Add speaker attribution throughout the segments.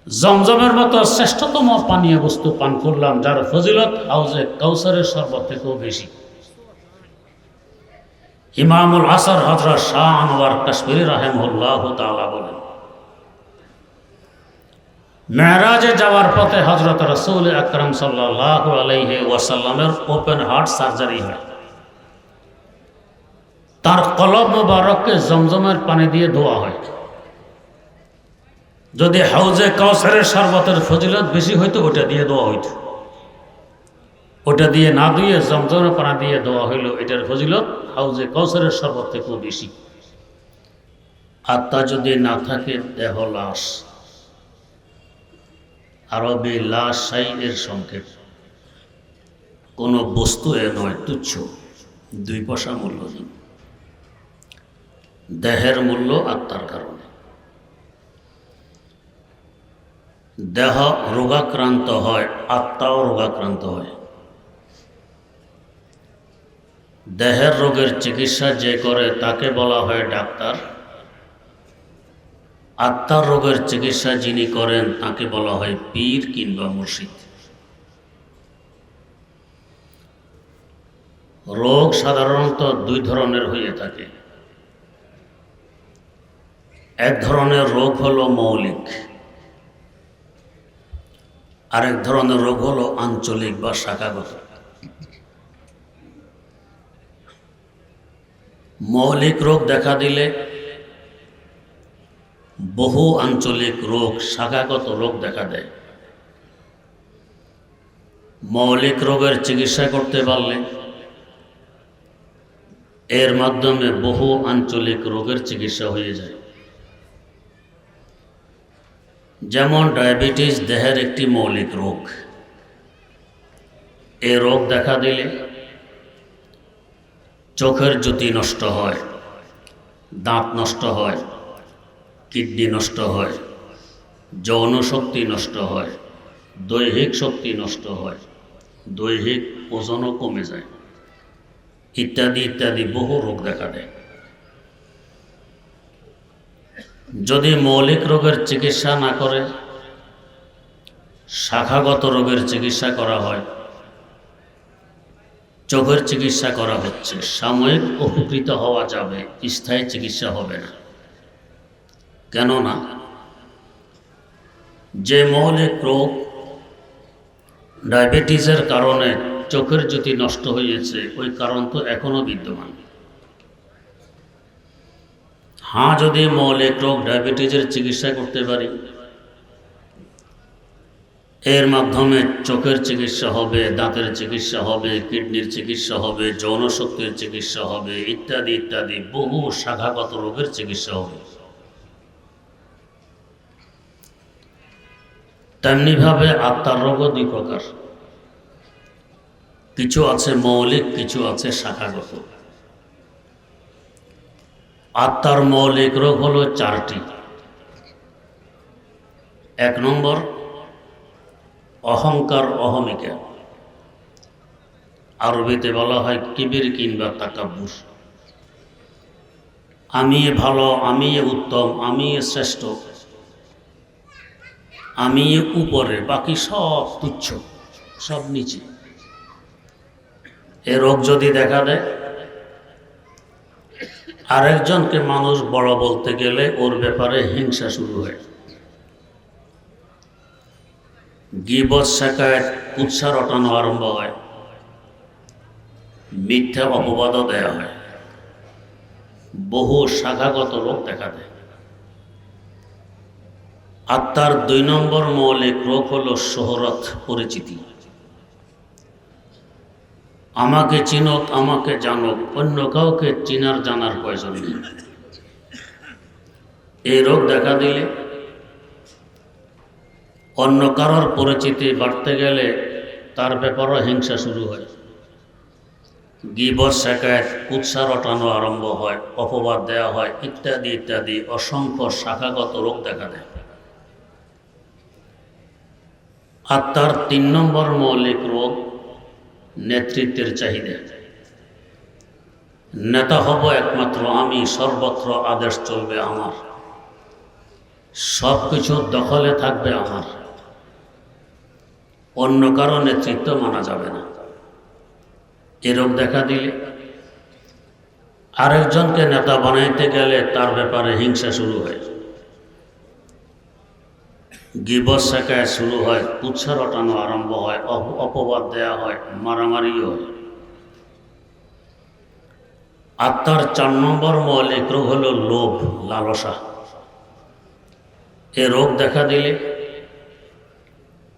Speaker 1: জমজমের মতো শ্রেষ্ঠতম পানীয় বস্তু পান করলাম, যার ফজিলত হাউজে কাউসারের শরবত থেকেও বেশি। ইমামুল আসর হযরত শাহ আনোয়ার কাশ্মীরি রাহিমাহুল্লাহু তাআলা বলেন, মেরাজে যাওয়ার পথে হযরত রাসূল আকরাম সাল্লাল্লাহু আলাইহি ওয়াসাল্লামের ওপেন হার্ট সার্জারি হয়। তার কলব মোবারককে জমজমের পানি দিয়ে ধোয়া হয়। যদি হাউজে কাউসারের শরবতের ফজিলত বেশি হইতো ওটা দিয়ে ধোয়া হইতো, ওটা দিয়ে না দিয়ে জমজমের পানি দিয়ে ধোয়া হইল, এটার ফজিলত হাউজে কাউসারের শরবত থেকেও বেশি। আত্মা যদি না থাকে দেহ লাশ। আরবি লাশ শাই এর সংক্ষেপ, কোনো বস্তু এ নয়, তুচ্ছ, 2 পয়সা মূল্যহীন। দেহের মূল্য আত্মার কারণে। দেহ রোগাক্রান্ত হয়, আত্মাও রোগাক্রান্ত হয়। দেহের রোগের চিকিৎসা যে করে তাকে বলা হয় ডাক্তার। আত্মার রোগের চিকিৎসা যিনি করেন তাকে বলা হয় পীর কিংবা মুর্শিদ। রোগ সাধারণত 2 ধরনের হয়ে থাকে। এক ধরনের রোগ হলো মৌলিক, আরেক ধরনের রোগ হলো আঞ্চলিক বা শাখাগত। মৌলিক রোগ দেখা দিলে বহু আঞ্চলিক রোগ, শাখাগত রোগ দেখা দেয়। মৌলিক রোগের চিকিৎসা করতে পারলে এর মাধ্যমে বহু আঞ্চলিক রোগের চিকিৎসা হয়ে যায়। যেমন ডায়াবেটিস দেহের একটি মৌলিক রোগ। এ রোগ দেখা দিলে চোখের জ্যোতি নষ্ট হয়, দাঁত নষ্ট হয়, কিডনি নষ্ট হয়, যৌন শক্তি নষ্ট হয়, দৈহিক শক্তি নষ্ট হয়, দৈহিক ওজনও কমে যায়, ইত্যাদি ইত্যাদি বহু রোগ দেখা দেয়। যদি মৌলিক রোগের চিকিৎসা না করে শাখাগত রোগের চিকিৎসা করা হয়, চোখের চিকিৎসা করা হচ্ছে, সাময়িক উপকৃত হওয়া যাবে, স্থায়ী চিকিৎসা হবে না। কেননা যে মৌলিক রোগ ডায়াবেটিসের কারণে চোখের জ্যোতি নষ্ট হয়েছে, ওই কারণ তো এখনো বিদ্যমান। হ্যাঁ, যদি মৌলিক রোগ ডায়াবেটিসের চিকিৎসা করতে পারি, এর মাধ্যমে চোখের চিকিৎসা হবে, দাঁতের চিকিৎসা হবে, কিডনির চিকিৎসা হবে, যৌন শক্তির চিকিৎসা হবে, ইত্যাদি ইত্যাদি বহু শাখাগত রোগের চিকিৎসা হবে। তেমনিভাবে আত্মার রোগও 2 প্রকার, কিছু আছে মৌলিক, কিছু আছে শাখাগত। আত্মার মৌলিক রোগ হলো 4টি। 1 নম্বর অহংকার, অহমিকা। আরবিতে বলা হয় কিবির কিংবা তাকাব্বুর। আমি ভালো, আমি উত্তম, আমি শ্রেষ্ঠ, আমি উপরে, বাকি সব তুচ্ছ, সব নিচে। এ রোগ যদি দেখা দেয়, আরেকজনকে মানুষ বড় বলতে গেলে ওর ব্যাপারে হিংসা শুরু হয়, গীবত, শিকায়ত, কুৎসা রটানো আরম্ভ হয়, মিথ্যা অপবাদও দেয়া হয়, বহু শাখাগত রোগ দেখা দেয়। আত্মার 2 নম্বর মৌলিক রোগ হলো শোহরত, পরিচিতি। আমাকে চিনুক, আমাকে জানুক, অন্য কাউকে চিনার জানার প্রয়োজন নেই। এই রোগ দেখা দিলে অন্য কারোর পরিচিতি বাড়তে গেলে তার ব্যাপারে হিংসা শুরু হয়, গীবত, শিকায়ত, কুৎসা রটানো আরম্ভ হয়, অপবাদ দেওয়া হয়, ইত্যাদি ইত্যাদি অসংখ্য শাখাগত রোগ দেখা দেয়। আত্মার 3 নম্বর মৌলিক রোগ নেতৃত্বের চাহিদা। নেতা হব একমাত্র আমি, সর্বত্র আদেশ চলবে আমার, সব কিছুর দখলে থাকবে আমার, অন্য কারো নেতৃত্ব মানা যাবে না। এ রোগ দেখা দিলে আরেকজনকে নেতা বানাইতে গেলে তার ব্যাপারে হিংসা শুরু হয়, গীবত শেখায় শুরু হয়, কুৎসা রটানো আরম্ভ হয়, অপবাদ দেয়া হয়, মারামারিও হয়। আত্মার 4 নম্বর মৌলিক রোগ হলো লোভ, লালসা। এ রোগ দেখা দিলে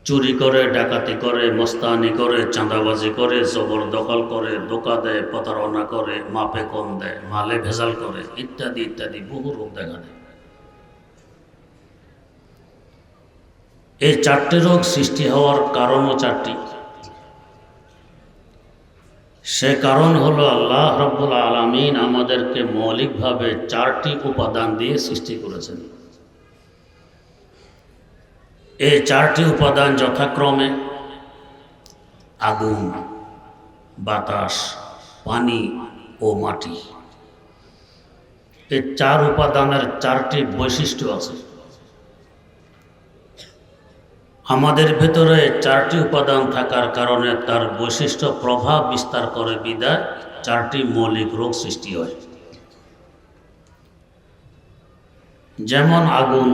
Speaker 1: চুরি করে, ডাকাতি করে, মস্তানি করে, চাঁদাবাজি করে, জবরদখল করে, ধোঁকা দেয়, প্রতারণা করে, মাপে কম দেয়, মালে ভেজাল করে, ইত্যাদি ইত্যাদি বহু রোগ দেখা দেয়। এই 4টি রোগ সৃষ্টি হওয়ার কারণও 4টি। সে কারণ হলো আল্লাহ রাব্বুল আলামিন আমাদেরকে মৌলিকভাবে 4টি উপাদান দিয়ে সৃষ্টি করেছেন। এই 4টি উপাদান যথাক্রমে আগুন, বাতাস, পানি ও মাটি। এই 4 উপাদানের 4টি বৈশিষ্ট্য আছে। আমাদের ভেতরে 4টি উপাদান থাকার কারণে তার বৈশিষ্ট্য প্রভাব বিস্তার করে বিদায় 4টি মৌলিক রোগ সৃষ্টি হয়। যেমন আগুন,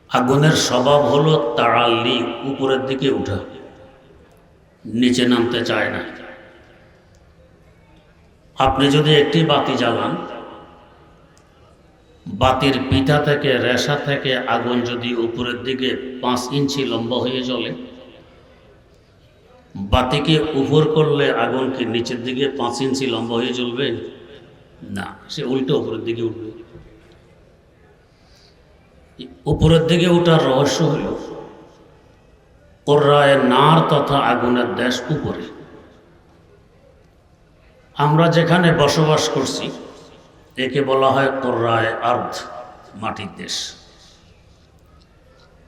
Speaker 1: আগুনের স্বভাব হলো তাড়াল্লি, উপরের দিকে উঠা, নিচে নামতে চায় না। আপনি যদি একটি বাতি জ্বালান, বাতির পিঠা থেকে, রেশা থেকে আগুন যদি উপরের দিকে 5 ইঞ্চি লম্বা হয়ে জ্বলে, বাতিকে উপর করলে আগুন কি নিচের দিকে 5 ইঞ্চি লম্বা হয়ে জ্বলবে? না, সে উল্টো উপরের দিকে উঠবে। উপরের দিকে ওঠার রহস্য হল কোরআয়ে নার তথা আগুনের দেশ উপরে। আমরা যেখানে বসবাস করছি একে বলা হয় কোরআয়ে আরদ, মাটির দেশ।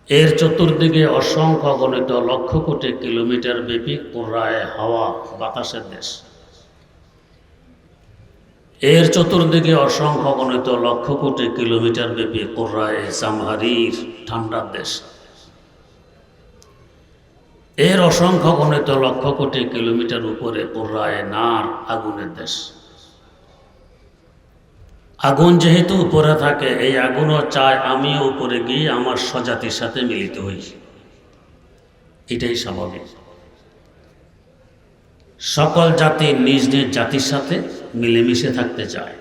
Speaker 1: এর চতুর্দিকে অসংখ্য গণিত লক্ষ কোটি কিলোমিটার ব্যাপী কোরআয়ে হাওয়া, বাতাসের দেশ। এর চতুর্দিকে অসংখ্য গণিত লক্ষ কোটি কিলোমিটার ব্যাপী কোরআয়ে জামহারির, ঠান্ডার দেশ। এর অসংখ্য গণিত লক্ষ কোটি কিলোমিটার উপরে কোরআয়ে নার, আগুনের দেশ। আগুন যেহেতু উপরে থাকে, এই আগুনও চায় আমিও উপরে গিয়ে আমার স্বজাতির সাথে মিলিত হই। এটাই স্বাভাবিক। সকল জাতি নিজ নিজ জাতির সাথে মিলেমিশে থাকতে চায়।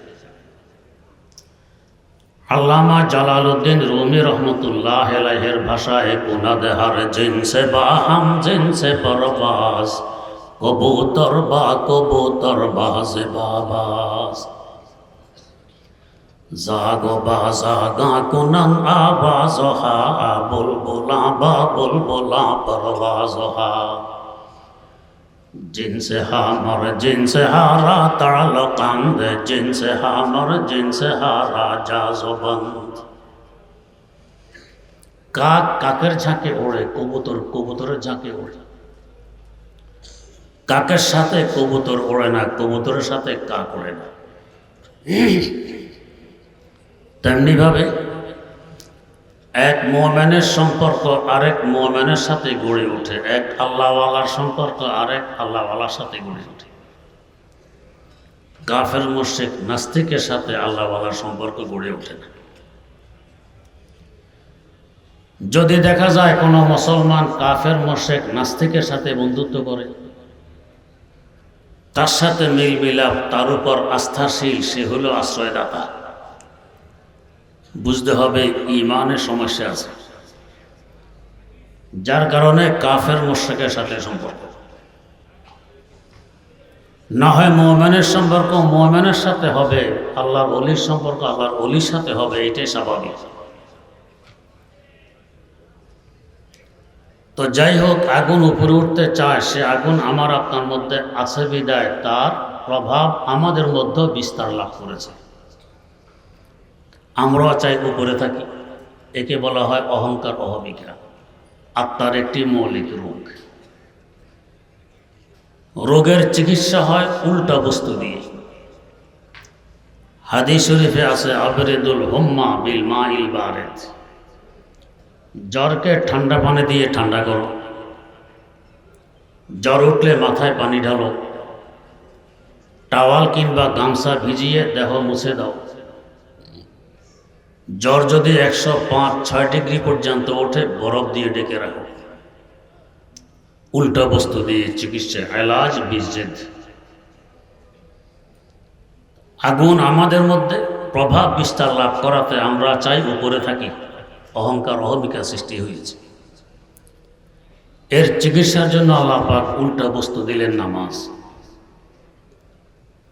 Speaker 1: আল্লামা জালালউদ্দিন রুমি রহমতুল্লাহ আলাইহির ভাষায় কুনাদহার জিনসে বাহাম জিনসে পরবাস, কবুতর বা কবুতর বাজে বাবাস, জাগো বা জাগা কুনান আওয়াজ হা, বুলবুলা বা বুলবুলা পরওয়াজ হা, जिनसे हमर जिनसे हारा ताल कांद, जिनसे हमर जिनसे हारा जाजबंद। কাক কাকের ঝাঁকে ওড়ে, কবুতর কবুতরের ঝাঁকে ওড়ে। কাকের সাথে কবুতর ওড়ে না, কবুতরের সাথে কাক ওড়ে না। তেমনি ভাবে এক মুমিনের সম্পর্ক আরেক মুমিনের সাথে গড়ে ওঠে, এক আল্লাহওয়ালার সম্পর্ক আরেক আল্লাহওয়ালার সাথে গড়ে ওঠে। কাফের মুশরিক নাস্তিকের সাথে আল্লাহওয়ালার সম্পর্ক গড়ে ওঠে না। যদি দেখা যায় কোনো মুসলমান কাফের মুশরিক নাস্তিকের সাথে বন্ধুত্ব করে, তার সাথে মিল মিলাপ, তার উপর আস্থাশীল, সে হলো আশ্রয়দাতা, বুঝতে হবে ঈমানের সমস্যা আছে, যার কারণে কাফের মুশরিকের সাথে সম্পর্ক। না হয় মুমিনের সম্পর্ক মুমিনের সাথে হবে, আল্লাহর ওলির সম্পর্ক আল্লাহর ওলির সাথে হবে, এটাই স্বাভাবিক। তো যাই হোক, আগুন উপরে উঠতে চায়, সে আগুন আমার আপনার মধ্যে আছে বিদায় তার প্রভাব আমাদের মধ্যে বিস্তার লাভ করেছে। আমরাও চাই উপরে থাকি। একে বলা হয় অহংকার, অহমিকা, আত্মার একটি মৌলিক রোগ। রোগের চিকিৎসা হয় উল্টা বস্তু দিয়ে। হাদিস শরীফে আছে আবরেদুল হুম্মা বিল মাইল বারেদ, জ্বরকে ঠান্ডা পানি দিয়ে ঠান্ডা করো, জ্বর উঠলে মাথায় পানি ঢালো, টাওয়াল কিংবা গামছা ভিজিয়ে দেহ মুছে দাও। জ্বর যদি 105-6 ডিগ্রি পর্যন্ত ওঠে বরফ দিয়ে ডেকে রাখো। উল্টা বস্তু দিয়ে চিকিৎসা, এলাজ বিজেদ। আগুন আমাদের মধ্যে প্রভাব বিস্তার লাভ করাতে আমরা চাই উপরে থাকি, অহংকার অহমিকা সৃষ্টি হয়েছে। এর চিকিৎসার জন্য আল্লাহ পাক উল্টা বস্তু দিলেন নামাজ।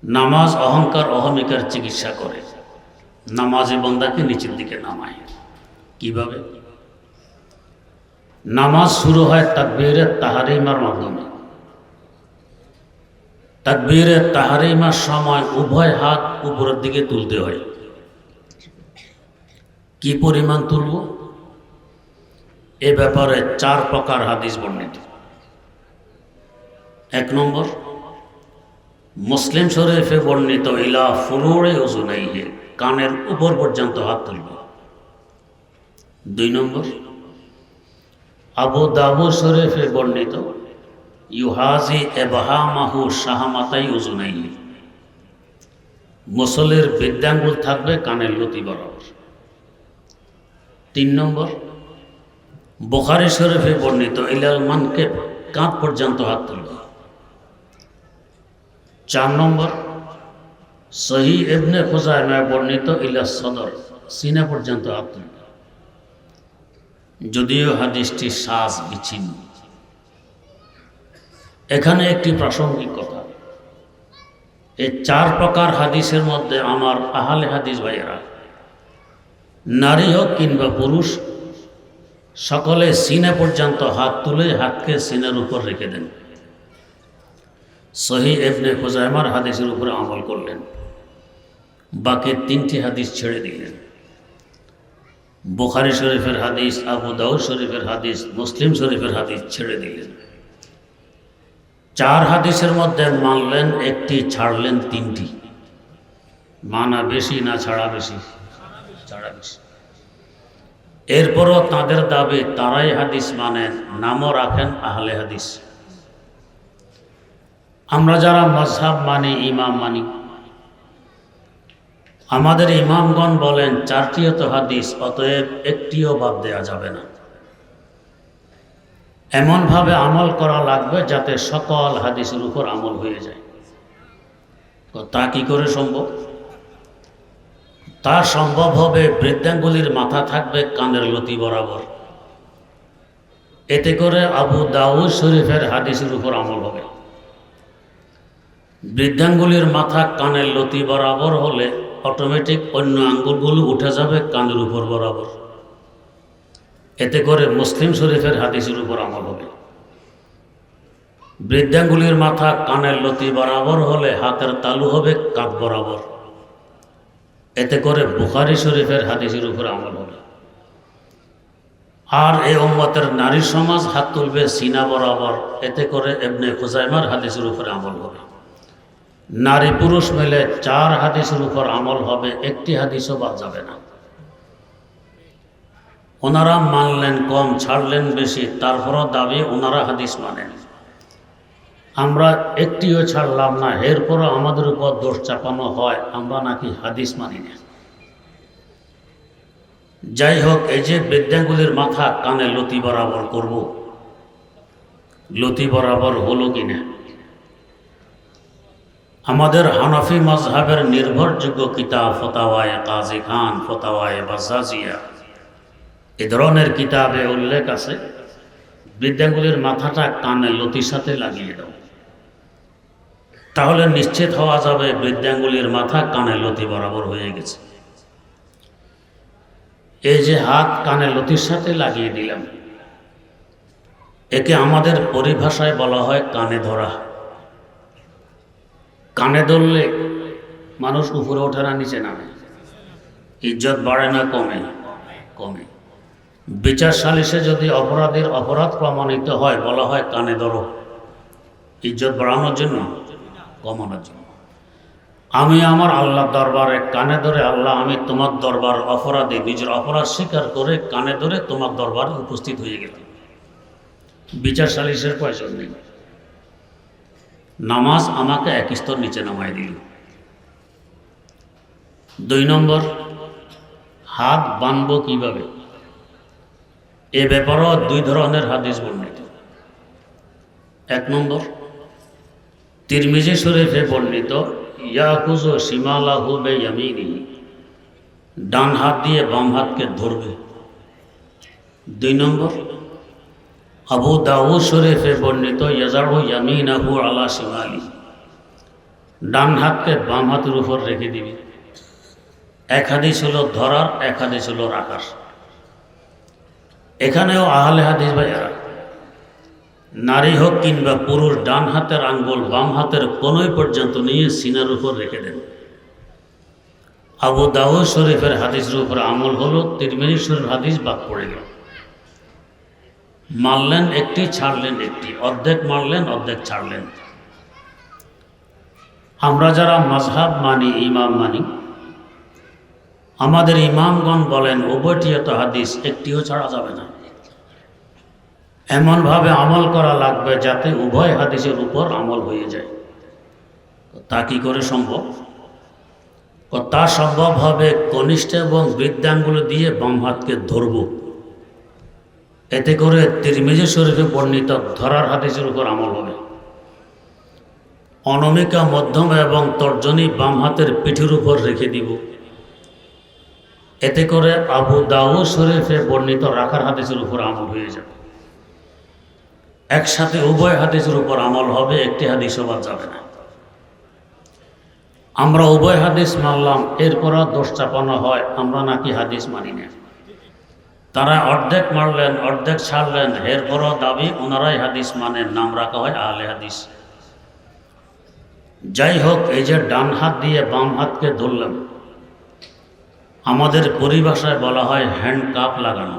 Speaker 1: নামাজ অহংকার অহমিকার চিকিৎসা করে। নামাজে বন্দাকে নিচের দিকে নামায়। কিভাবে? নামাজ শুরু হয় তাকবীরে তাহরিমার মাধ্যমে। তাকবীরে তাহরিমার সময় উভয় হাত উপরের দিকে তুলতে হয়। কি পরিমাণ তুলব? এ ব্যাপারে 4 প্রকার হাদিস বর্ণিত। 1 নম্বর, মুসলিম শরীফে বর্ণিত ইলা ফুরুরে উযুনাইহি, কানের উপর পর্যন্ত হাত তুলব। 2 নম্বর, আবু দাউদ শরীফে বর্ণিত ইউহাজি ইবহামাহু শাহমাতাই উযুনাইহি, মুসল্লির বৃদ্ধাঙ্গুল থাকবে কানের লতি বরাবর। 3 নম্বর, বুখারী শরীফে বর্ণিত ইলাল মানকিব, কাঁধ পর্যন্ত হাত তুলবে। 4 নম্বর, সহিহ ইবনে খুজাইমায় বর্ণিত ইলা সদর, সিনা পর্যন্ত হাত তুলবে। যদিও হাদিসটি সাজ বিচ্ছিন্ন। এখানে একটি প্রাসঙ্গিক কথা, এই 4 প্রকার হাদিসের মধ্যে আমার আহলে হাদিস ভাইয়েরা, নারী হোক কিংবা পুরুষ, সকলে সিনা পর্যন্ত হাত তুলে হাতকে সিনার উপর রেখে দেন। সহিহ ইবনে খুজাইমার হাদিসের উপরে আমল করলেন, বাকি 3টি হাদিস ছেড়ে দিলেন। বুখারী শরীফের হাদিস, আবু দাউদ শরীফের হাদিস, মুসলিম শরীফের হাদিস ছেড়ে দিলেন। 4 হাদিসের মধ্যে মানলেন 1টি, ছাড়লেন 3টি। মানা বেশি না ছাড়া বেশি? ছাড়া বেশি। এরপরও তাদের দাবি তারাই হাদিস মানেন, নামও রাখেন আহলে হাদিস। আমরা যারা মাযহাব মানি, ইমাম মানি, আমাদের ইমামগণ বলেন 4টিও তো হাদিস, অতএব 1টিও বাদ দেওয়া যাবে না। এমনভাবে আমল করা লাগবে যাতে সকল হাদিসের উপর আমল হয়ে যায়। তো তা কি করে সম্ভব? তা সম্ভব হবে বৃদ্ধাঙ্গুলির মাথা থাকবে কানের লতি বরাবর। এতে করে আবু দাউদ শরীফের হাদিসের উপর আমল হবে। বৃদ্ধাঙ্গুলির মাথা কানের লতি বরাবর হলে অটোমেটিক অন্য আঙ্গুলগুলো উঠে যাবে কানের উপর বরাবর। এতে করে মুসলিম শরীফের হাদিসের উপর আমল হবে। বৃদ্ধাঙ্গুলির মাথা কানের লতি বরাবর হলে হাতের তালু হবে কাঁধ বরাবর। এতে করে বুখারী শরীফের হাদিসের উপর আমল হবে। আর এই উম্মতের নারী সমাজ হাত তুলবে সিনা বরাবর। এতে করে ইবনে খুজাইমার হাদিসের উপরে আমল হবে। নারী পুরুষ মিলে 4 হাদিসের উপর আমল হবে, 1টি হাদিসও বাদ যাবে না। ওনারা মানলেন কম, ছাড়লেন বেশি, তারপরও দাবি ওনারা হাদিস মানেন। আমরা 1টিও ছাড়লাম না, এরপরও আমাদের উপর দোষ চাপানো হয় আমরা নাকি হাদিস মানি না। যাই হোক, এই যে বৃদ্ধাঙ্গুলির মাথা কানে লতি বরাবর করব, লতি বরাবর হলো কিনা? আমাদের হানাফি মাযহাবের নির্ভরযোগ্য কিতাব ফতাওয়ায়ে কাজী খান, ফতাওয়ায়ে বাজ্জাজিয়া, এ ধরনের কিতাবে উল্লেখ আছে বৃদ্ধাঙ্গুলির মাথাটা কানে লতির সাথে লাগিয়ে দাও, তাহলে নিশ্চিত হওয়া যাবে বৃদ্ধাঙ্গুলির মাথা কানে লতি বরাবর হয়ে গেছে। এই যে হাত কানে লতির সাথে লাগিয়ে দিলাম, একে আমাদের পরিভাষায় বলা হয় কানে ধরা। কানে ধরলে মানুষ উপরে ওঠে না, নিচে নামে। ইজ্জত বাড়ে না কমে? কমে। বিচার সালিশে যদি অপরাধীর অপরাধ প্রমাণিত হয়, বলা হয় কানে ধরো। ইজ্জত বাড়ানোর জন্য? কমানোর জন্য। আমি আমার আল্লাহর দরবারে কানে ধরে, আল্লাহ আমি তোমার দরবার অপরাধী, নিজের অপরাধ স্বীকার করে কানে ধরে তোমার দরবারে উপস্থিত হয়ে গেলাম। বিচার সালিশের প্রয়োজন নেই। নামাজ আমাকে এক স্তর নিচে নামাই দিল। 2 নম্বর, হাত বাঁধব কিভাবে? এ ব্যাপারেও 2 ধরনের হাদিস বর্ণিত। 1 নম্বর, তিরমিজি শরীফে বর্ণিত, ইয়াকুযু শিমালাহু বিয়ামিনিহি, ডান হাত দিয়ে বাম হাতকে ধরবে। 2 নম্বর, আবু দাউদ শরীফে বর্ণিত, ইয়াজাউ ইয়ামিনাহু আলা শিমালি, ডান হাতকে বাম হাতের উপর রেখে দিবে। এক হাদিস হলো ধরার, এক হাদিস হলো রাখার। এখানেও আহলে হাদিস ভাইয়ারা, নারী হোক কিংবা পুরুষ, ডান হাতের আঙ্গুল বাম হাতের কোনোই পর্যন্ত নিয়ে সিনার উপর রেখে দেন। আবু দাউদ শরীফের হাদিসের উপর আমল হলো, তিরমিজি শরীফ হাদিস বাদ পড়ে গেল। মারলেন একটি, ছাড়লেন একটি, অর্ধেক মারলেন অর্ধেক ছাড়লেন। আমরা যারা মাযহাব মানি, ইমাম মানি, আমাদের ইমামগণ বলেন উভয়টি এত হাদিস একটিও ছাড়া যাবে না। এমনভাবে আমল করা লাগবে যাতে উভয় হাদিসের উপর আমল হয়ে যায়। তা কি করে সম্ভব? তা সম্ভব হবে কনিষ্ঠ এবং বৃদ্ধাঙ্গুল দিয়ে বাম হাতকে ধরব। এতে করে তিরমিজি শরীফে বর্ণিত ধরার হাদিসের উপর আমল হবে। অনামিকা, মধ্যম এবং তর্জনী বাম হাতের পিঠের উপর রেখে দিব। এতে করে আবু দাউদ শরীফে বর্ণিত রাখার হাদিসের উপর আমল হয়ে যাবে। একসাথে উভয় হাদিসের উপর আমল হবে, একটি হাদিসও বাদ যাবে না। আমরা উভয় হাদিস মানলাম, এরপরও দোষ চাপানো হয় আমরা নাকি হাদিস মানি না। তারা অর্ধেক মারলেন অর্ধেক ছাড়লেন, এরপরও দাবি ওনারাই হাদিস মানেন, নাম রাখা হয় আহলে হাদিস। যাই হোক, এই যে ডান হাত দিয়ে বাম হাতকে ধরলাম, আমাদের পরিভাষায় বলা হয় হ্যান্ডকাপ লাগানো।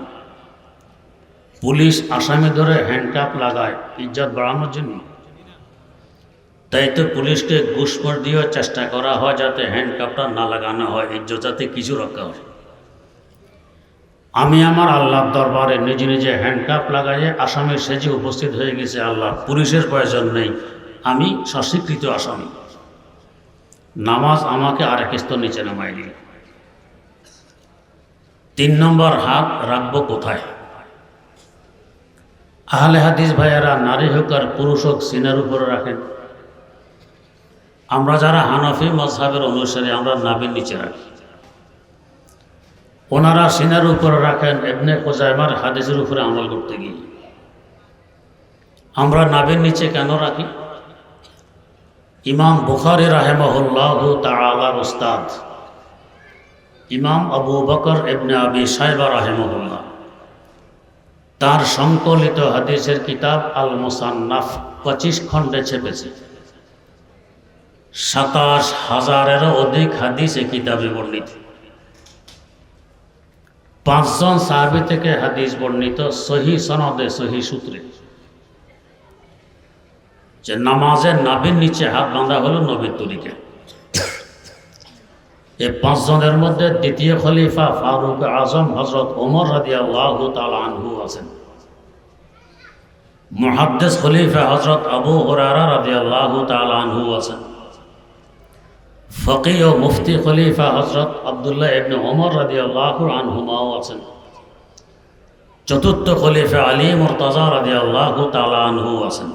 Speaker 1: পুলিশ আসামি ধরে হ্যান্ডকাপ লাগায় ইজ্জত বাড়ানোর জন্য। তাই তো পুলিশকে ঘুষখোর দিয়েও চেষ্টা করা হয় যাতে হ্যান্ডকাপটা না লাগানো হয়, ইজ্জত যাতে কিছু রক্ষা হয়। আমি আমার আল্লাহর দরবারে নিজে নিজে হ্যান্ডকাপ লাগাইয়ে আসামির সেজে উপস্থিত হয়ে গেছে। আল্লাহ, পুলিশের প্রয়োজন নেই, আমি স্বস্বীকৃত আসামি। নামাজ আমাকে আরেক স্তর নিচে নামাই দিল। 3 নম্বর, হাত রাখবো কোথায়? আহলে হাদিস ভাইয়েরা, নারী হোক আর পুরুষ হোক, সিনার উপরে রাখেন। আমরা যারা হানাফি মাযহাবের অনুসারী, আমরা নাভির নিচে রাখি। ওনারা সিনার উপরে রাখেন ইবনে খুজাইমার হাদিসের উপরে আমল করতে গিয়ে। আমরা নাভির নিচে কেন রাখি? ইমাম বুখারী রাহিমাহুল্লাহু তাআলার উস্তাদ ইমাম আবু বকর ইবনে আবি শাইবা রাহিমাহুল্লাহ, তার সংকলিত হাদিসের কিতাব আল মুসান্নাফ 25 খণ্ডে ছেপেছে। 27,000-এরও অধিক হাদিস এই কিতাবে বর্ণিত। 5 জন সাহাবী থেকে হাদিস বর্ণিত সহি সনদে, সহি সূত্রে, যে নামাজের নাভির নিচে হাত বাঁধা হলো নবীর তরিকা। এই 5 জনের মধ্যে দ্বিতীয় খলিফা ফারুক আজম হযরত ওমর রাদিয়াল্লাহু তাআলা আনহু আছেন। মুহাদ্দিস খলিফা হযরত আবু হুরায়রা রাদিয়াল্লাহু তাআলা আনহু আছেন। ফকিহ ও মুফতি খলিফা হযরত আব্দুল্লাহ ইবনে ওমর রাদিয়াল্লাহু আনহুমাও আছেন। চতুর্থ খলিফা আলী মুর্তাজা রাদিয়াল্লাহু তাআলা আনহু আছেন।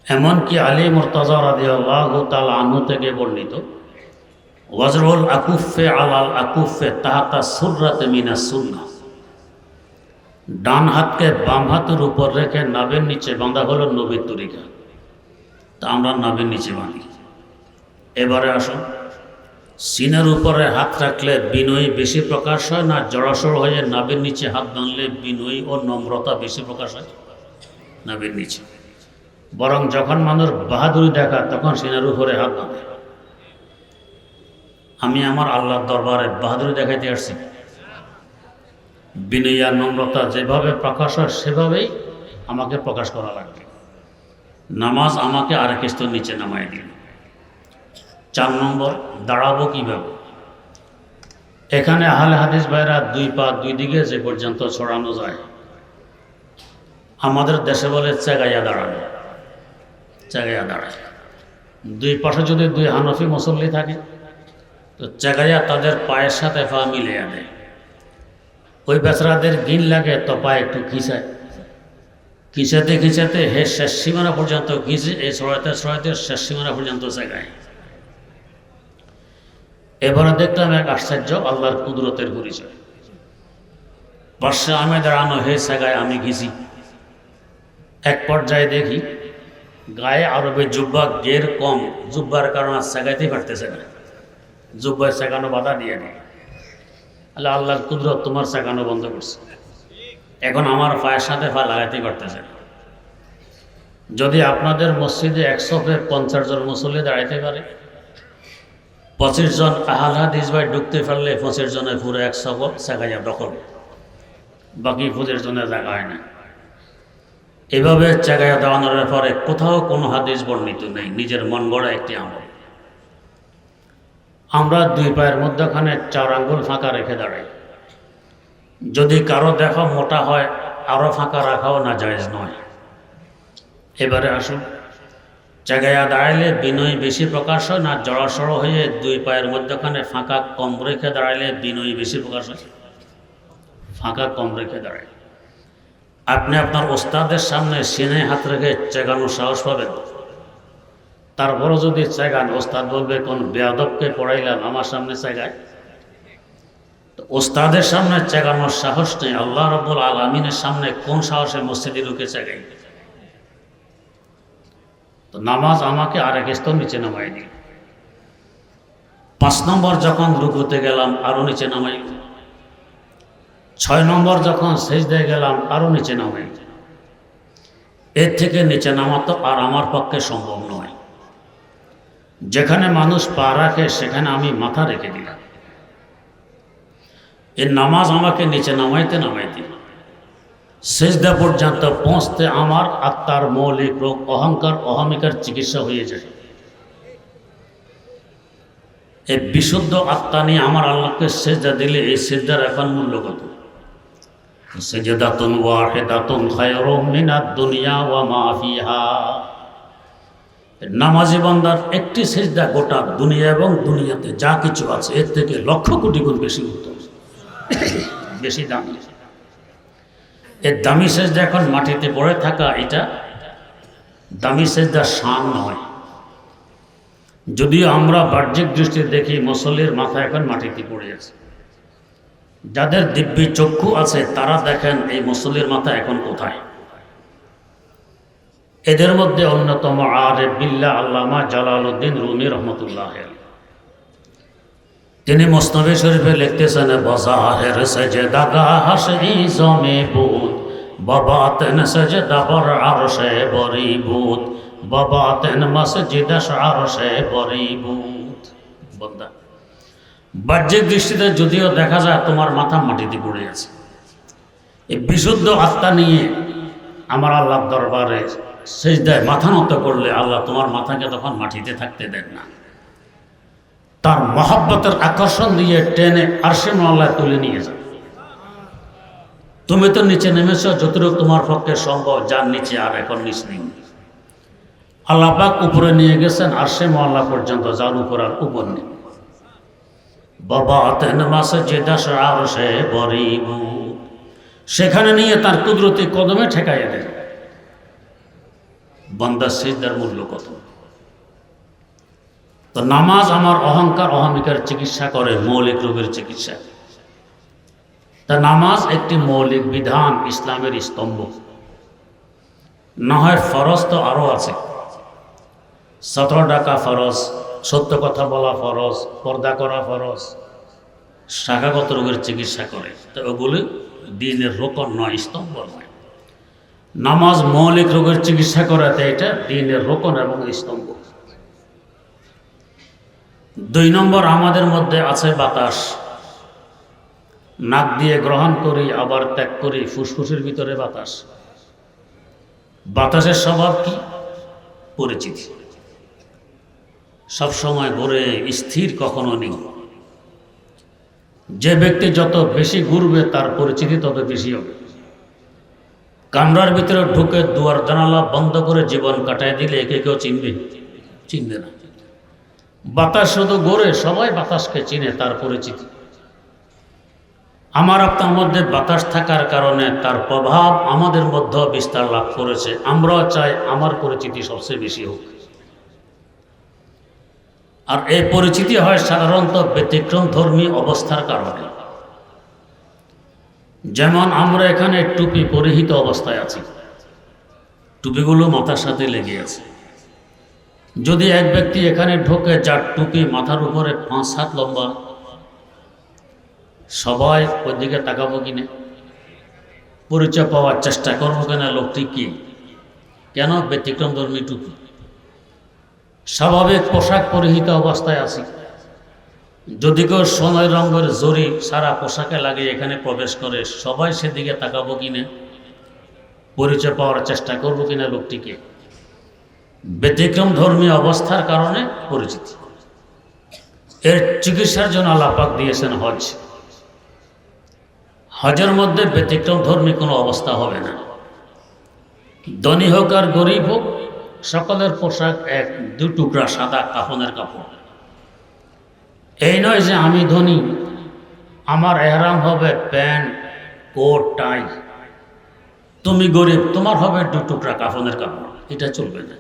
Speaker 1: এমনকি আলী মুর্তাজা রাদিয়াল্লাহু তাআলা আনহু থেকে বর্ণিত, ওয়াজরুল আকুফে আলাল আকুফে তাহাতা সুররাতে মিনাস সুন্নাহ, ডান হাতকে বাম হাতের উপর রেখে নাভির নিচে বাঁধা হলো নবীর তরিকা। তা আমরা নাভির নিচে বাঁধি। এবারে আসুন, সিনার উপরে হাত রাখলে বিনয়ী বেশি প্রকাশ হয় না জড়াসড় হয়ে নাভির নিচে হাত বাঁধলে বিনয়ী ও নম্রতা বেশি প্রকাশ হয়? নাভির নিচে। বরং যখন মানুষ বাহাদুরি দেখায় তখন সিনার উপরে হাত বাঁধে। আমি আমার আল্লাহর দরবারে বাহাদুরি দেখাইতে আসছি। বিনয়ী আর নম্রতা যেভাবে প্রকাশ হয় সেভাবেই আমাকে প্রকাশ করা লাগবে। নামাজ আমাকে আরেক স্তর নিচে নামাই দিল। 4 নম্বর, দাঁড়াবো কীভাবে। এখানে আহলে হাদিস ভাইরা 2 পা 2 দিকে যে পর্যন্ত ছড়ানো যায়, আমাদের দেশে বলে চেগাইয়া দাঁড়ানো, চেগাইয়া দাঁড়ায়। 2 পাশে যদি 2 হানফি মুসল্লি থাকে তো চেগাইয়া তাদের পায়ের সাথে পা মিলিয়ে দেয়। ওই বেচারাদের গিন লাগে তো পা একটু খিঁচায়, খিঁচাতে খিঁচাতে শেষ সীমানা পর্যন্ত খিঁচে এই ছড়াইতে ছড়াইতে শেষ সীমানা পর্যন্ত চেগায়। এবারে দেখলাম এক আশ্চর্য আল্লাহর কুদরতের পরিচয়। পাশে আমি দাঁড়ানো, হে চেগায় আমি ঘিচি। এক পর্যায়ে দেখি গায়ে আরবে জুব্বা গের কম, জুব্বার কারণে চেগাইতে পারতেছে না, জুব্বায় চেগানো বাধা দিয়ে নেই। আল্লাহর কুদরত তোমার চেগানো বন্ধ করছে, এখন আমার পায়ের সাথে পা লাগাইতে পারতেছে না। যদি আপনাদের মসজিদে 150 জন মুসল্লি দাঁড়াইতে পারে, 25 জন আহলে হাদিস ভাই ঢুকতে পারলে 25 জনের পুরো 100 চেগাইয়া দখল, বাকি 25 জনের জায়গা হয় না। এভাবে চেগাইয়া দেওয়ানোর ব্যাপারে কোথাও কোনো হাদিস বর্ণিত নেই, নিজের মন গড়া একটি আমল। আমরা 2 পায়ের মধ্যখানে 4 আঙ্গুল ফাঁকা রেখে দাঁড়াই। যদি কারো দেখা মোটা হয় আরও ফাঁকা রাখাও না জায়েজ নয়। এবারে আসুন, চেগাইয়া দাঁড়াইলে বিনয় বেশি প্রকাশ হয় না জড়াসড় হয়ে 2 পায়ের মধ্যখানে ফাঁকা কম রেখে দাঁড়াইলে বিনয় বেশি প্রকাশ হয়? ফাঁকা কম রেখে দাঁড়ায়। আপনি আপনার ওস্তাদের সামনে সিনায় হাত রেখে চেগানোর সাহস পাবেন, তারপরও যদি চেগান ওস্তাদ বলবে কোন বেয়াদবকে পড়াইলাম আমার সামনে চেগায়। তো ওস্তাদের সামনে চেগানোর সাহস নেই, আল্লাহ রাব্বুল আলামিনের সামনে কোন সাহসে মসজিদে ঢুকে চেগাই? তো নামাজ আমাকে আরেক স্তর নিচে নামাই দিল। 5 নম্বর যখন রুকুতে গেলাম আরো নিচে নামাই, 6 নম্বর যখন সিজদায় গেলাম আরো নিচে নামাই। এর থেকে নিচে নামা তো আর আমার পক্ষে সম্ভব নয়। যেখানে মানুষ পা রাখে সেখানে আমি মাথা রেখে দিলাম। এই নামাজ আমাকে নিচে নামাইতে নামাইতে সিজদা পর্যন্ত পৌঁছতে আমার আত্মার মৌলিক রোগ অহংকার অহমিকার চিকিৎসা হয়ে যায়। এই বিশুদ্ধ আত্মা নিয়ে আমার আল্লাহকে সিজদা দিলে এই সিজদার এখন মূল্য কত? সিজদাতুন ওয়াহিদাতুন খায়রুম মিনাদ দুনিয়া ওয়া মা ফিহা। নামাজি বান্দার একটি সিজদা গোটা দুনিয়া এবং দুনিয়াতে যা কিছু আছে এর থেকে লক্ষ কোটি গুণ বেশি উত্তম, বেশি দামি। এর দামি সিজদা এখন মাটিতে পড়ে থাকা, এটা দামি সিজদার শান নয়। যদিও আমরা বাহ্যিক দৃষ্টি দেখি মুসল্লির মাথা এখন মাটিতে পড়ে আছে, যাদের দিব্যি চক্ষু আছে তারা দেখেন এই মুসল্লির মাথা এখন কোথায়। এদের মধ্যে অন্যতম আরিফ বিল্লাহ আল্লামা জালালউদ্দিন রুমি রহমতুল্লাহ আলাইহি। তিনি মুসনাদে শরীফে লিখতেছেন, বাজাহের সেজদা হাসি জমে বুত বাবাতেন সেজদা বর আরশে বরিবুত বাবাতেন মসজিদ আরশে বরিবুত। বন্দা, বাহ্যিক দৃষ্টিতে যদিও দেখা যায় তোমার মাথা মাটিতে পড়ে আছে, এই বিশুদ্ধ আত্মা নিয়ে আমার আল্লাহর দরবারে সিজদায় মাথা নত করলে আল্লাহ তোমার মাথাকে তখন মাটিতে থাকতে দেন না, তার মহব্বতের আকর্ষণ দিয়ে টেনে আরশে মাওলায় তুলে নিয়ে যান। তুমি তো নিচে নেমেছ যতটুকু তোমার পক্ষে সম্ভব, যার নিচে আর এখন নিচ নেই। আল্লাহ পাক উপরে নিয়ে গেছেন আরশে মাওলা পর্যন্ত, যার উপর আর উপর নেই। বাবা তেন মসজিদ আরশে বরিবুত, সেখানে নিয়ে তার কুদরতি কদমে ঠেকাইয়া দেন। বান্দা সিজদার মূল্য কত? তো নামাজ আমার অহংকার অহমিকার চিকিৎসা করে, মৌলিক রোগের চিকিৎসা। তা নামাজ একটি মৌলিক বিধান, ইসলামের স্তম্ভ। না হয় ফরজ তো আরও আছে, 17 ডাকা ফরজ, সত্য কথা বলা ফরজ, পর্দা করা ফরজ, শাখাগত রোগের চিকিৎসা করে। তো ওগুলি দ্বীনের রোকন নয়, স্তম্ভ নয়। নামাজ মৌলিক রোগের চিকিৎসা করাতে এটা দ্বীনের রোকন এবং স্তম্ভ। 2 নম্বর, আমাদের মধ্যে আছে বাতাস। নাক দিয়ে গ্রহণ করি আবার ত্যাগ করি, ফুসফুসের ভিতরে বাতাস। বাতাসের স্বভাব কি? পরিচিতি। সবসময় ঘুরে, স্থির কখনো নেই। যে ব্যক্তি যত বেশি ঘুরবে তার পরিচিতি তত বেশি হবে। কামরার ভিতরে ঢুকে দুয়ার জানালা বন্ধ করে জীবন কাটায় দিলে একে কেউ চিনবে না। বাতাস শুধু ঘুরে, সবাই বাতাসকে চিনে, তার পরিচিতি। আমার আপনার মধ্যে বাতাস থাকার কারণে তার প্রভাব আমাদের মধ্যে বিস্তার লাভ করেছে। আমরাও চাই আমার পরিচিতি সবচেয়ে বেশি হোক। আর এই পরিচিতি হয় সাধারণত ব্যতিক্রম ধর্মী অবস্থার কারণে। যেমন আমরা এখানে টুপি পরিহিত অবস্থায় আছি, টুপিগুলো মাথার সাথে লেগে আছে। যদি এক ব্যক্তি এখানে ঢোকে যার টুপি মাথার উপরে 5 হাত লম্বা, সবাই ওই দিকে তাকাবো কিনা, পরিচয় পাওয়ার চেষ্টা করবো কিনা লোকটি কি, কেন? ব্যতিক্রম ধর্মী টুপি। স্বাভাবিক পোশাক পরিহিত অবস্থায় আছি, যদি কেউ সোনার রঙের জরি সারা পোশাকে লাগিয়ে এখানে প্রবেশ করে, সবাই সেদিকে তাকাবো কিনা, পরিচয় পাওয়ার চেষ্টা করবো কিনা লোকটিকে। ব্যতিক্রম ধর্মী অবস্থার কারণে পরিচিতি। এর চিকিৎসার জন্য আল্লাহ পাক দিয়েছেন হজ। হজের মধ্যে ব্যতিক্রম ধর্মী কোনো অবস্থা হবে না। ধনী হোক আর গরিব হোক, সকলের পোশাক এক, 2 টুকরা সাদা কাফনের কাপড়। এই নয় যে আমি ধনী, আমার এহরাম হবে প্যান্ট, কোট, টাই। তুমি গরিব, তোমার হবে 2 টুকরা কাফনের কাপড়। এটা চলবে না।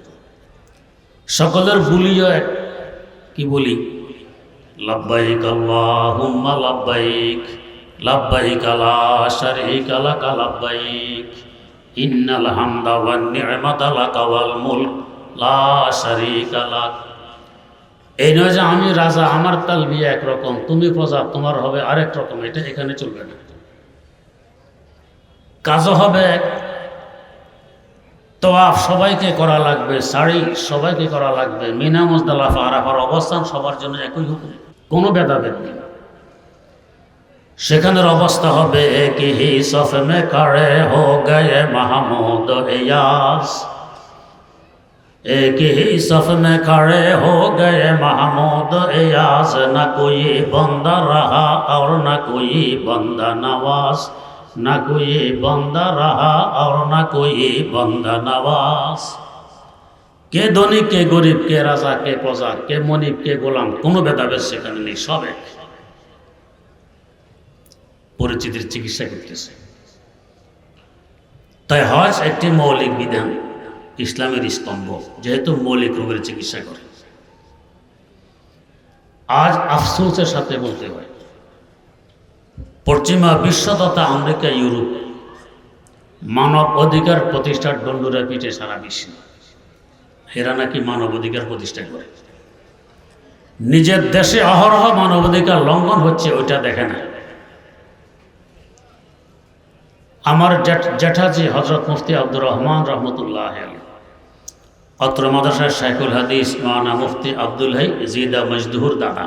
Speaker 1: সকলের বলিও এক, কি বলি? লাব্বাইক আল্লাহুম্মা লাব্বাইক, লাব্বাইক লা শারীকা লাক লাব্বাইক, ইন্নাল হামদা ওয়ান নি'মাতা লাকা ওয়াল মুলক লা শারীকা লাক। এই নয় যে আমি রাজা, আমার তালবিয়া একরকম, তুমি প্রজা, তোমার হবে আরেক রকম। এটা এখানে চলবে না। কাজও হবে এক, তওয়াফ সবাইকে করা লাগবে, সাড়ি সবাইকে করা লাগবে, মিনা মুজদালিফা আরাফার অবস্থান সবার জন্য একই হুকুম, কোনো ভেদাভেদ নেই। সেখানের অবস্থা হবে এক হি সফ মে খড়ে হো গয়ে মাহমুদ ইয়াস, एक ही सफ में खड़े हो गए महमूद इयास, न कोई बंदा रहा और न कोई बंदा नवाज, न कोई बंदा रहा और न कोई बंदा नवाज। কে ধনী, কে গরিব, কে রাজা, কে প্রজা, কে মনিব, কে গোলাম, কোনো ভেদাভেদ সেখানে নেই। সব এক। পরিচিতির চিকিৎসা করতেছে। তাই হজ একটি মৌলিক বিধান, ইসলামের স্তম্ভ, যেহেতু মৌলিক রোগের চিকিৎসা করে। আজ আফসোসের সাথে বলতে হয়, পশ্চিমা বিশ্ব তথা আমেরিকা, ইউরোপ মানব অধিকার প্রতিষ্ঠার দণ্ডুরা পিঠে সারা বিশ্ব। এরা নাকি মানব অধিকার প্রতিষ্ঠা করে, নিজের দেশে অহরহ মানব অধিকার লঙ্ঘন হচ্ছে ওইটা দেখে না। আমার জ্যাঠাজি হযরত মুফতি আব্দুর রহমান রহমতুল্লাহ আলাইহি, অত্র মাদ্রাসার শাইখুল হাদিস মাওলানা মুফতি আব্দুল হাই জিদা মজদুহুর দাদা,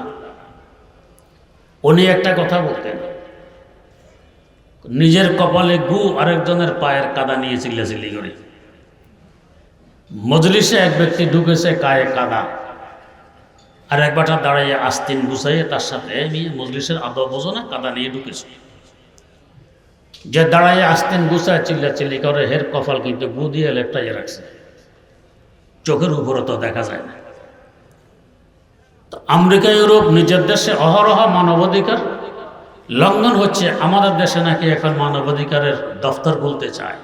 Speaker 1: উনি একটা কথা বলতেন, নিজের কপালে গু আরেকজনের পায়ের কাদা নিয়ে চিল্লাচিল্লি করে। মজলিসে এক ব্যক্তি ঢুকেছে, গায়ে কাদা, আর এক বাটা দাঁড়াইয়ে আস্তিন গুছাইয়ে তার সাথে মজলিসের আদব বোঝো না, কাদা নিয়ে ঢুকেছে। যে দাঁড়াইয়ে আস্তিন গুছায় চিল্লাচিল্লি করে, হের কপাল কিন্তু গু দিয়ে লেপটাইয়ে রাখছে, চোখের উপরে তো দেখা যায় না। তো আমেরিকা, ইউরোপ নিজের দেশে অহরহ মানবাধিকার লঙ্ঘন হচ্ছে, আমাদের দেশে নাকি এখন মানবাধিকারের দফতর বলতে চায়।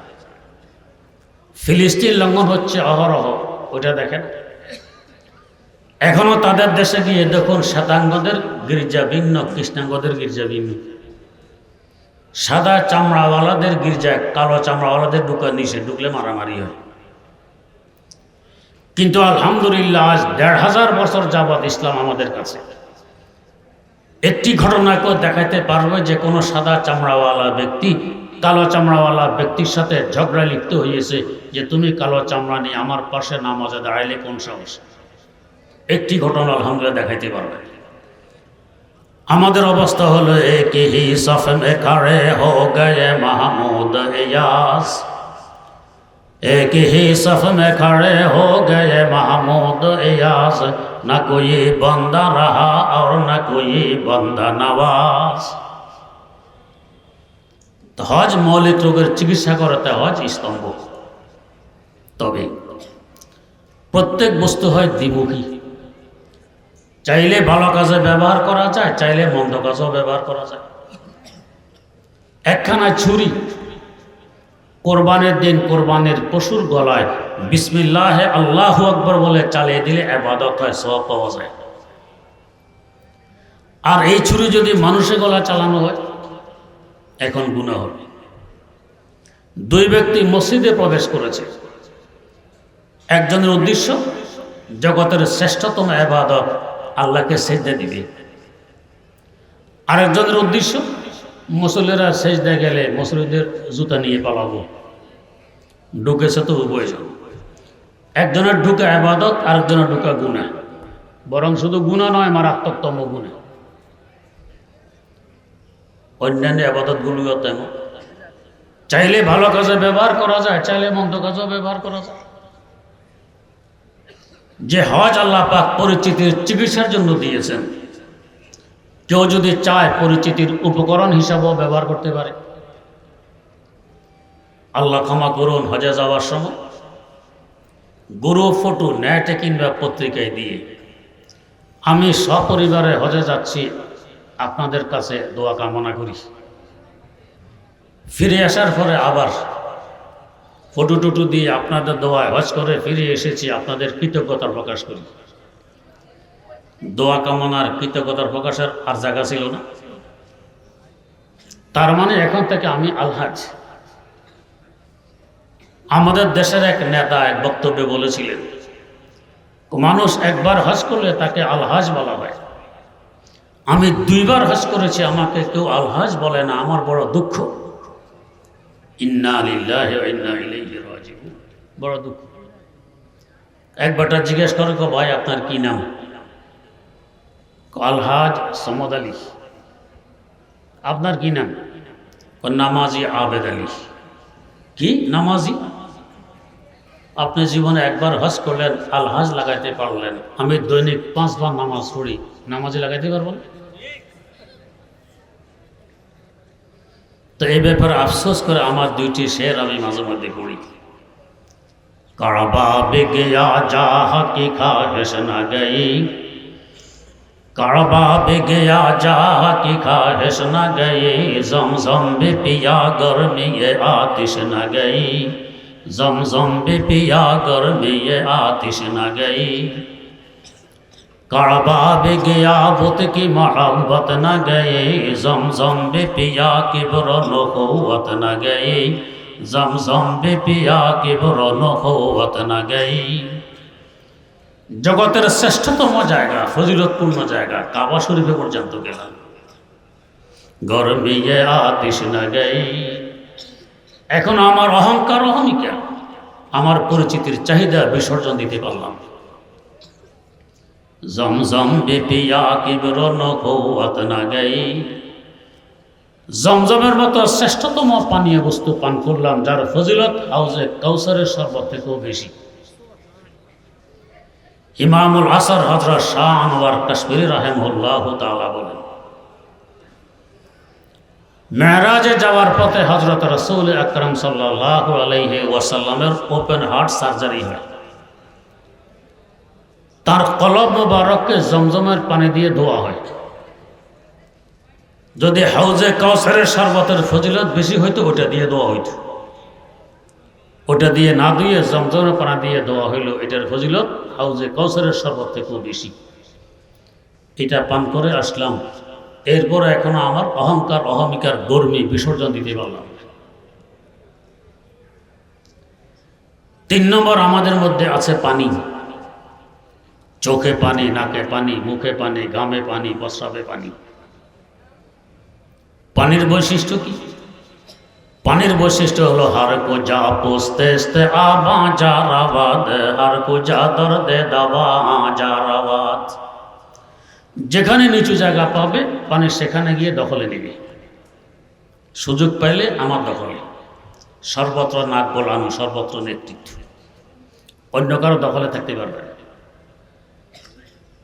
Speaker 1: ফিলিস্তিন লঙ্ঘন হচ্ছে অহরহ, ওইটা দেখেন। এখনো তাদের দেশে গিয়ে দেখুন, শ্বেতাঙ্গদের গির্জা ভিন্ন, কৃষ্ণাঙ্গদের গির্জা ভিন্ন। সাদা চামড়াওয়ালাদের গির্জায় কালো চামড়াওয়ালাদের ঢুকার নিষেধ, ঢুকলে মারামারি হয়। কিন্তু আলহামদুলিল্লাহ আজ ১৫০০ বছর যাবৎ ইসলাম আমাদের কাছে একটি ঘটনাকে দেখাইতে পারবে যে কোনো সাদা চামড়াওয়ালা ব্যক্তি কালো চামড়াওয়ালা ব্যক্তির সাথে ঝগড়া লিপ্ত হয়েছে, যে তুমি কালো চামড়া নিয়ে আমার পাশে নামাজে দাঁড়াইলে কোন সাহস। একটি ঘটনা আলহামদুলিল্লাহ দেখাইতে পারবে। আমাদের অবস্থা হলো এক হি সফ মে খড়ে হো গয়ে মাহমুদ ইয়াস, एक ही सफ में खड़े हो गए महमूद इयास, न कोई बंदा रहा और न कोई बंदा नवाज। তো হজ মৌলিক রোগের চিকিৎসা করাতে হজ স্তম্ভ। তবে প্রত্যেক বস্তু হয় দ্বিমুখী, চাইলে ভালো কাজে ব্যবহার করা যায়, চাইলে মন্দ কাজেও ব্যবহার করা যায়। একখানা ছুরি কোরবানের দিন কোরবানের পশুর গলায় বিসমিল্লাহ আল্লাহু আকবার বলে চালিয়ে দিলে ইবাদত হয়, সওয়াব পাওয়া যায়। আর এই ছুরি যদি মানুষের গলা চালানো হয় এখন গুনাহ হবে। দুই ব্যক্তি মসজিদে প্রবেশ করেছে, একজনের উদ্দেশ্য জগতের শ্রেষ্ঠতম ইবাদত আল্লাহকে সেজদা দিবে, আরেকজনের উদ্দেশ্য মুসল্লিরা সেজদা গেলে মুসল্লিদের জুতা নিয়ে পালাবো। ঢুকেছে তো উভয়জন, একজনের ঢুকে ইবাদত, আরেকজনের ঢুকা গুনাহ, বরং শুধু গুনাহ নয় মারাত্মকতম গুনাহ। অন্যান্য ইবাদতগুলোও তেমন, চাইলে ভালো কাজে ব্যবহার করা যায়, চাইলে মন্দ কাজেও ব্যবহার করা যায়। যে হজ আল্লাহ পাক পরিচিতির চিকিৎসার জন্য দিয়েছেন, কেউ যদি চায় পরিচিতির উপকরণ হিসাবেও ব্যবহার করতে পারে। আল্লাহ ক্ষমা করুন, হজে যাওয়ার সময় গরু ফটো নেটে কিংবা পত্রিকায় দিয়ে আমি সপরিবারে হজে যাচ্ছি, আপনাদের কাছে দোয়া কামনা করি। ফিরে আসার পরে আবার ফটো টুটু দিয়ে আপনাদের দোয়ায় হজ করে ফিরে এসেছি, আপনাদের কৃতজ্ঞতার প্রকাশ করি। দোয়া কামনার কৃতজ্ঞতার প্রকাশের আর জায়গা ছিল না। তার মানে এখন থেকে আমি আলহাজ। আমাদের দেশের এক নেতা এক বক্তব্যে বলেছিলেন, মানুষ একবার হজ করলে তাকে আলহাজ বলা হয়। আমি 2 বার হজ করেছি, আমাকে কেউ আলহাজ বলে না, আমার বড় দুঃখ। ইন্না লিল্লাহি ওয়া ইন্না ইলাইহি রাজিউন, বড় দুঃখ। একবারটা জিজ্ঞেস করে, ভাই আপনার কি নাম? আলহাজ সমদ আলী। আপনার কি নাম? নামাজি আবেদ আলী। কি নামাজি? আপনি জীবনে একবার হজ করলেন, আলহাজ লাগাইতে পারলেন। আমি দৈনিক 5 বার নামাজ পড়ি, নামাজি লাগাইতে পারবো না? তো এই ব্যাপারে আফসোস করে আমার 2টি শের আমি মাঝে মধ্যে পড়ি। কাবা বেগিয়া যাহা কি খাহেশ না গই, কাবা বেগিয়া যাহা কি খাহেশ না গই, জমজম বে পিয়া গরমি এ আতিশ না গই, জমজম বে পিয়া গরমি এ আতিশ না গই। काबा बे गया बुत की मोहब्बत न गई, जमजम बे पिया की बुरो नखुवत न गई, जमजम बे पिया की बुरो नखुवत न गई। জগতের শ্রেষ্ঠতম জায়গা, ফজিলতপূর্ণ জায়গা কাবা শরীফে পর্যন্ত গেলাম, গরমিয়ে আতিশ না গই। এখন আমার অহংকার অহমিকা, আমার পরিচিতির চাহিদা বিসর্জন দিতে পারলাম। জমজম বে পিয়া কি বুরো নখুওয়াত না গই, জমজমের মতো শ্রেষ্ঠতম পানীয় বস্তু পান করলাম, যার ফজিলত হাউজে কাউসারের শরবত থেকেও বেশি। ইমামুল আসর হযরত শাহ আনোয়ার কাশ্মীরি রাহিমাহুল্লাহু তাআলা বলেন, মেরাজে যাওয়ার পথে হযরত রাসূল আকরাম সাল্লাল্লাহু আলাইহি ওয়াসাল্লামের ওপেন হার্ট সার্জারি হয়। তার কলব মোবারককে জমজমের পানি দিয়ে ধোয়া হয়। যদি হাউজে কাউসারের শরবতের ফজিলত বেশি হইতো ওটা দিয়ে ধোয়া হইতো, ওটা দিয়ে না ধুয়ে জমজমের পানি দিয়ে ধোয়া হইল, এটার ফজিলত হাউজে কাউসারের শরবত থেকেও বেশি। এটা পান করে আসলাম, এরপর এখনো আমার অহংকার অহমিকার গর্মি বিসর্জন দিতে পারলাম। 3 নম্বর, আমাদের মধ্যে আছে পানি। চোখে পানি, নাকে পানি, মুখে পানি, ঘামে পানি, প্রস্রাবে পানি। পানির বৈশিষ্ট্য কি? পানির বৈশিষ্ট্য হলো হার কো যা পোস্তে আবা জারাবাদ, হার কো যা দর্দে দাবা জারাবাদ। যেখানে নিচু জায়গা পাবে পানি সেখানে গিয়ে দখলে নেবে, সুযোগ পাইলে আমার দখলে। সর্বত্র নাক গলানো, সর্বত্র নেতৃত্ব, অন্য কারো দখলে থাকতে পারবে না।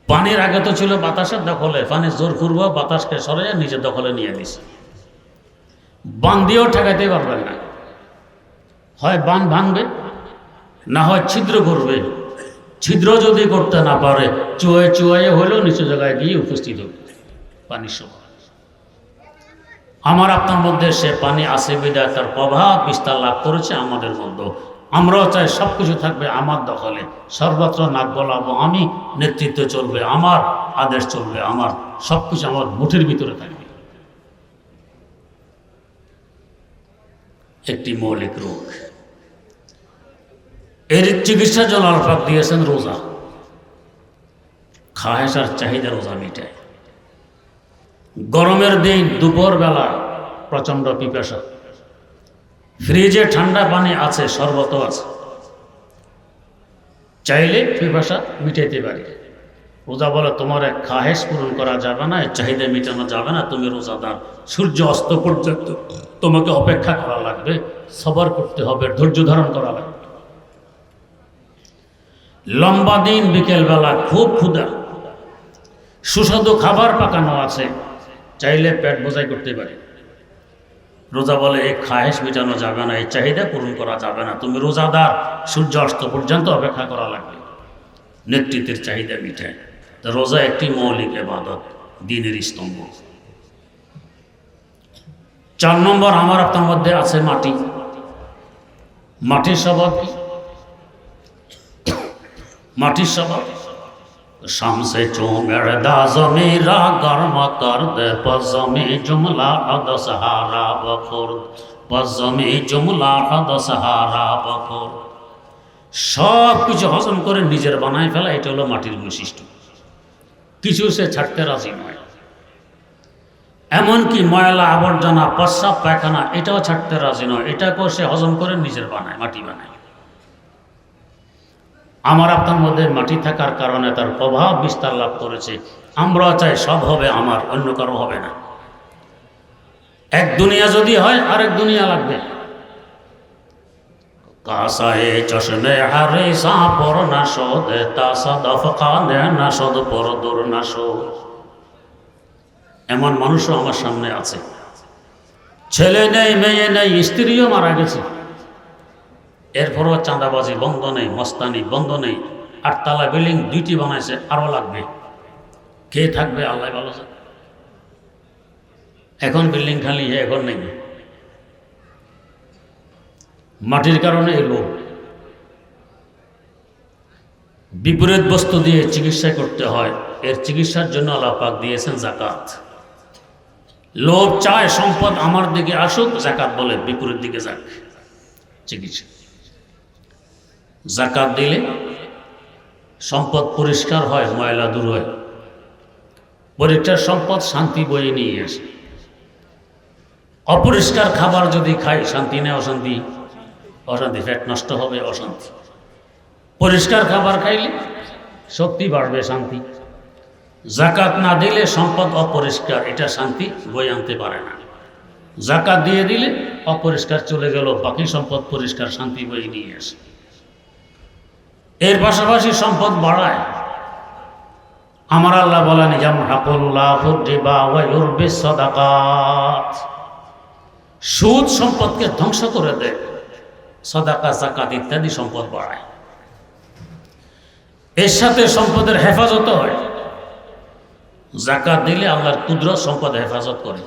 Speaker 1: পানির আগে তো ছিল বাতাসের দখলে, পানি জোর পূর্ব বাতাসকে সরে নিজের দখলে নিয়ে নিছে। বান দিয়েও ঠেকাইতে পারবেন না, হয় বান ভাঙবে না হয় ছিদ্র করবে। ছিদ্র যদি করতে না পারে চুয়ে চুয়ে হলেও নিচু জায়গায় গিয়ে উপস্থিত হবে পানির সময়। আমার আপনার মধ্যে সে পানি আছে বিদায় তার প্রভাব বিস্তার লাভ করেছে আমাদের মধ্যে। আমরাও চাই সব কিছু থাকবে আমার দখলে, সর্বত্র নাক গলাবো আমি, নেতৃত্ব চলবে আমার, আদেশ চলবে আমার, সব কিছু আমার মুঠের ভিতরে থাকবে। একটি মৌলিক রোগ, এর চিকিৎসার জন্য আল্লাহ পাক দিয়েছেন রোজা। খাহেসার চাহিদা রোজা মিটায়। গরমের দিন দুপুরবেলা প্রচণ্ড পিপাসা, ফ্রিজে ঠান্ডা পানি আছে, শরবত আছে, চাইলে পিপাসা মিটাইতে পারি। রোজা বলে তোমার এক খাহেস পূরণ করা যাবে না, চাহিদা মেটানো যাবে না, তুমি রোজাদার। সূর্য অস্ত পর্যন্ত তোমাকে অপেক্ষা করা লাগবে, সবর করতে হবে, ধৈর্য ধারণ করা লাগবে। লম্বা দিন, বিকেলবেলা খুব ক্ষুধা, সুস্বাদু খাবার পাকানো আছে, চাইলে পেট বোঝাই করতে পারি। রোজা বলে এই খাহেস মেটানো যাবে না, এই চাহিদা পূরণ করা যাবে না, তুমি রোজাদার, সূর্য অস্ত পর্যন্ত অপেক্ষা করা লাগবে, নেতৃত্বের চাহিদা মিটায়। তো রোজা একটি মৌলিক ইবাদত, দ্বীনের স্তম্ভ। 4 নম্বর আমার আপনার মধ্যে আছে মাটি। মাটির স্বভাব কি? মাটির স্বভাব শামসে চোমের দাজমেরা গরমা কর দে পজমে জুমলা আদসহারা বখর, পজমে জুমলা আদসহারা বখর। সব কিছু হজম করে নিজের বানায় ফেলা, এটা হলো মাটির বৈশিষ্ট্য। কিছু সে ছাড়তে রাজি নয়। এমনকি ময়লা আবর্জনা, প্রস্রাব পায়খানা এটাও ছাড়তে রাজি নয়, এটাকেও সে হজম করে নিজের বানায়, মাটি বানায়। আমার আপনার মধ্যে মাটি থাকার কারণে তার প্রভাব বিস্তার লাভ করেছে। আমরা চাই সব হবে আমার, অন্য কারো হবে না। এক দুনিয়া যদি হয় আরেক দুনিয়া লাগবে। কাসায়ে চশমে হারে সাপর নাশদ, তাসাদফ খানে নাশদ পর দূর নাশদ। এমন মানুষও আমার সামনে আছে, ছেলে নেই, মেয়ে নেই, স্ত্রীও মারা গেছে, এরপরও চাঁদাবাজি বন্ধ নেই, মস্তানি বন্ধ নেই। 8 তলা বিল্ডিং 2টি বানাইছে, আরও লাগবে। কে থাকবে আল্লাহ ভালো জানে। এখন বিল্ডিং খালি, এখন নেই। মাটির কারণে এই লোভ। বিপরীত বস্তু দিয়ে চিকিৎসা করতে হয়, এর চিকিৎসার জন্য আল্লাহ পাক দিয়েছেন যাকাত। লোভ চায় সম্পদ আমার দিকে আসুক, যাকাত বলে বিপরীত দিকে যাক চিকিৎসা। যাকাত দিলে সম্পদ পরিষ্কার হয়, ময়লা দূর হয়, পরিষ্কার সম্পদ শান্তি বয়ে নিয়ে আসে। অপরিষ্কার খাবার যদি খাই, শান্তি নেই অশান্তি, অশান্তি, পেট নষ্ট হবে, অশান্তি। পরিষ্কার খাবার খাইলে শক্তি বাড়বে, শান্তি। যাকাত না দিলে সম্পদ অপরিষ্কার, এটা শান্তি বয়ে আনতে পারে না। যাকাত দিয়ে দিলে অপরিষ্কার চলে গেল, বাকি সম্পদ পরিষ্কার, শান্তি বয়ে নিয়ে আসে। এর পাশাপাশি সম্পদ বাড়ায়। আমার আল্লাহ বলেন ইয়ামহাকুল্লাহু রিবা ওয়া ইউরবিস সাদাকাত। সুদ সম্পদকে ধ্বংস করে দেয়, সাদাকা, যাকাত ইত্যাদি সম্পদ বাড়ায়। এর সাথে সম্পদের হেফাজত হয়। যাকাত দিলে আল্লাহর কুদরত সম্পদ হেফাজত করে।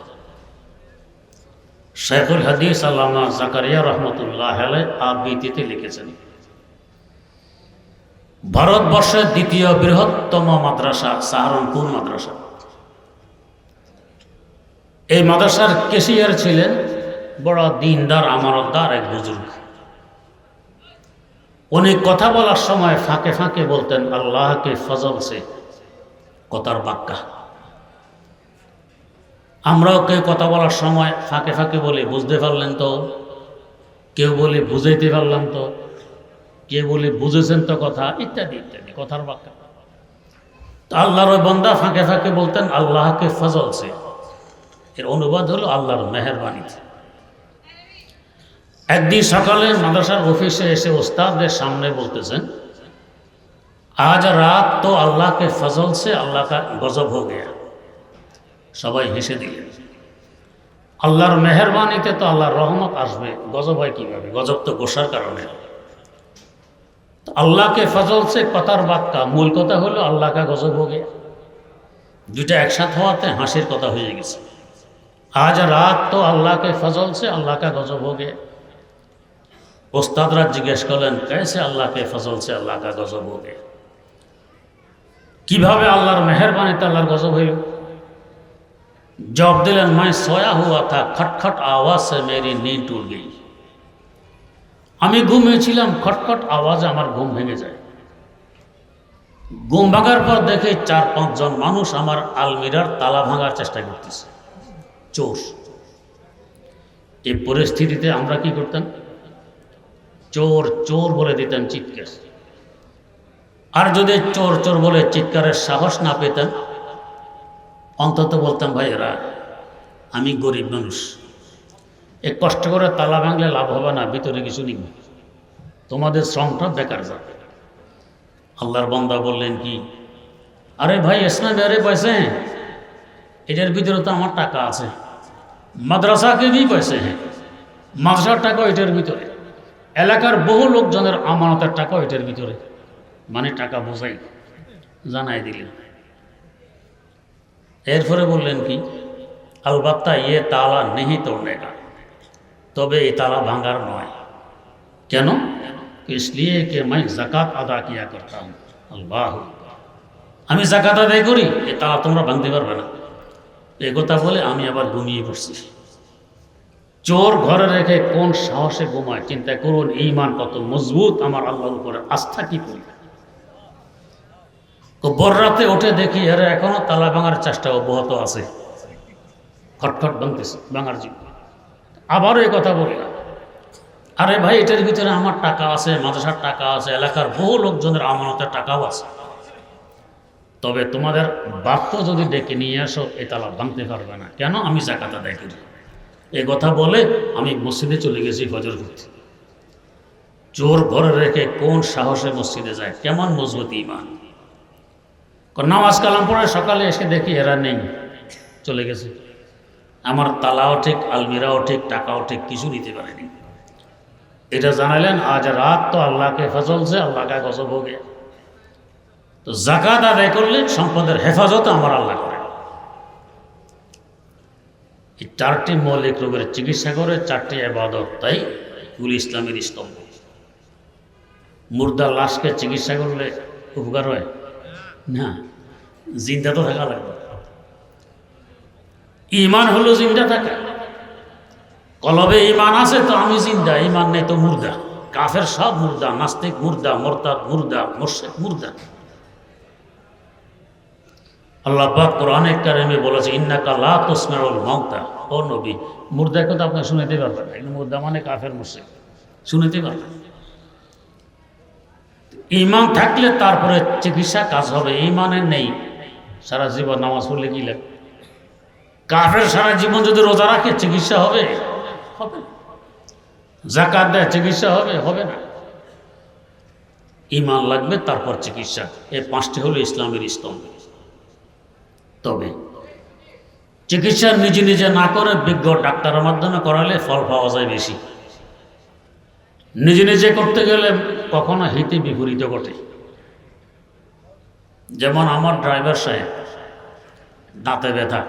Speaker 1: শেখুল হাদিস আল্লামা জাকারিয়া রহমতুল্লাহ আলাইহি আবৃত্তিতে লিখেছেন, ভারতবর্ষের 2য় বৃহত্তম মাদ্রাসা সাহারানপুর মাদ্রাসা। এই মাদ্রাসার ক্যাশিয়ার ছিলেন বড় দিনদার, আমানতদার এক বুজুর্গ। উনি কথা বলার সময় ফাঁকে ফাঁকে বলতেন আল্লাহকে ফজল সে, কথার বাক্কা। আমরাও কেউ কথা বলার সময় ফাঁকে ফাঁকে বলি বুঝতে পারলেন তো, কেউ বলি বুঝাইতে পারলাম তো, কেউ বলি বুঝেছেন তো কথা, ইত্যাদি ইত্যাদি কথার বাক্কা। তো আল্লাহর ওই বান্দা ফাঁকে ফাঁকে বলতেন আল্লাহকে ফজল সে, এর অনুবাদ হলো আল্লাহর মেহেরবানি। একদিন সকালে মাদ্রাসার অফিসে এসে ওস্তাদদের সামনে বলতেছেন, आज रात तो अल्लाह के फजल से अल्लाह का गजब हो गया। সবাই হেসে দিলেন। আল্লাহর মেহেরবানিতে তো আল্লাহর রহমত আসবে, গজব হয় কীভাবে? গজব তো গোসার কারণে। আল্লাহকে ফজল সে কথার বাক্কা, মূল কথা হলো আল্লাহ কা গজব हो गया। দুইটা একসাথে হওয়াতে হাসির কথা হয়ে গেছে। আজ রাত তো আল্লাহকে ফজল সে আল্লাহ কা গজব हो गया। ওস্তাদরা জিজ্ঞেস করলেন, कैसे अल्लाह के फजल से अल्लाह का गजब हो गया? কিভাবে আল্লাহর মেহেরবানিতে আল্লাহর গজব হইল? जवाब दिलन, मैं सोया हुआ था, खटखट आवाज से मेरी नींद टूट गई। আমি ঘুমিয়েছিলাম, খটখট আওয়াজে আমার ঘুম ভেঙে যায়। ঘুম ভাঙার পর দেখে 4-5 জন মানুষ আমার আলমিরার তালা ভাঙার চেষ্টা করতেছে, চোর। এই পরিস্থিতিতে আমরা কি করতাম? চোর চোর বলে দিতাম চিৎকার। আর যদি চোর চোর বলে চিৎকারের সাহস না পেতাম, অন্তত বলতাম, ভাইয়েরা আমি গরিব মানুষ, এ কষ্ট করে তালা ভাঙলে লাভ হবে না, ভিতরে কিছু নেই, তোমাদের শ্রমটা বেকার যাবে। আল্লাহর বান্দা বললেন কি, আরে ভাই ইসলাম মেরে পয়সে হ্যাঁ, এটার ভিতরে তো আমার টাকা আছে, মাদ্রাসাকে भी পয়সে হ্যাঁ, মাদ্রাসার টাকা এটার ভিতরে, এলাকার বহু লোকজনের আমানতের টাকা এটার ভিতরে, মানে টাকা বোঝাই জানাই দিলেন। এরপরে বললেন কি, अलबत्ता ये ताला नहीं तोड़ने का, তবে এই তালা ভাঙার নয়। কেন? इसलिए कि मैं ज़कात अदा किया करता हूँ। আল্লাহ, আমি জাকাত আদায় করি, এই তালা তোমরা ভাঙতে পারবে না। এই কথা বলে আমি আবার ঘুমিয়ে পড়ছি। চোর ঘরে রেখে কোন সাহসে ঘুমায়? চিন্তা করুন, ঈমান কত মজবুত, আমার আল্লাহর উপরে আস্থা কি পরিমাণ। তো ভোর রাতে উঠে দেখি এরা এখনো তালা ভাঙার চেষ্টা অব্যাহত আছে, খটখট ভাঙতেছে ভাঙার জন্য। আবারও এই কথা বললাম, আরে ভাই এটার ভিতরে আমার টাকা আছে, মাদ্রাসার টাকা আছে, এলাকার বহু লোকজনের আমানতের টাকাও আছে, তবে তোমাদের বাপ্য যদি ডেকে নিয়ে আসো এই তালা ভাঙতে পারবে না। কেন? আমি জাকাত আদায় করি। এ কথা বলে আমি মসজিদে চলে গেছি ফজর করতে। চোর ঘরে রেখে কোন সাহসে মসজিদে যায়? কেমন মজবুত ঈমান। নামাজ কালাম পড়ে সকালে এসে দেখি এরা নেই, চলে গেছে। আমার তালাও ঠিক, আলমিরাও ঠিক, টাকাও ঠিক, কিছু নিতে পারেনি। এটা জানালেন, আজ রাত তো আল্লাহকে ফজল সে আল্লাহ কা গজব हो गया। তো জাকাত আদায় করলে সম্পদের হেফাজত আমার আল্লাহ করে। এই 4টি মৌলিক রোগের চিকিৎসা করে 4টি ইবাদত, তাই এগুলি ইসলামের স্তম্ভ। মুর্দা লাশকে চিকিৎসা করলে উপকার হয় না, জিন্দা তো থাকা লাগবে। ঈমান হলো জিন্দা থাকা। কলবে ঈমান আছে তো আমি জিন্দা, ঈমান নেই তো মুর্দা। কাফের সব মুর্দা, নাস্তিক মুর্দা, মোরতাদ মুর্দা, মুশরিক মুর্দা। আল্লাহ পাক কোরআনে কারিমে বলেছে, ইন্নাকা লা তুসমিউল মাউতা। ও নবী, মুর্দার কথা আপনি শুনতে পারবেন না, কিন্তু মুর্দা মানে কাফের মুশরিক, শুনতে পারবেন। ঈমান থাকলে তারপরে চিকিৎসা কাজ হবে। ঈমানের নেই, সারা জীবন নামাজ পড়লে কি লাগে? কাফের সারা জীবন যদি রোজা রাখে চিকিৎসা হবে? হবে না। যাকাত দেয় চিকিৎসা হবে? হবে না। ঈমান লাগবে, তারপর চিকিৎসা। এই 5টি হলো ইসলামের স্তম্ভ। তবে চিকিৎসা নিজে নিজে না করে বিজ্ঞ ডাক্তারের মাধ্যমে করালে ফল পাওয়া যায় বেশি। নিজে নিজে করতে গেলে কখনো হিতে বিপরীত ঘটে। যেমন আমার ড্রাইভার সাহেব দাঁতে ব্যথা,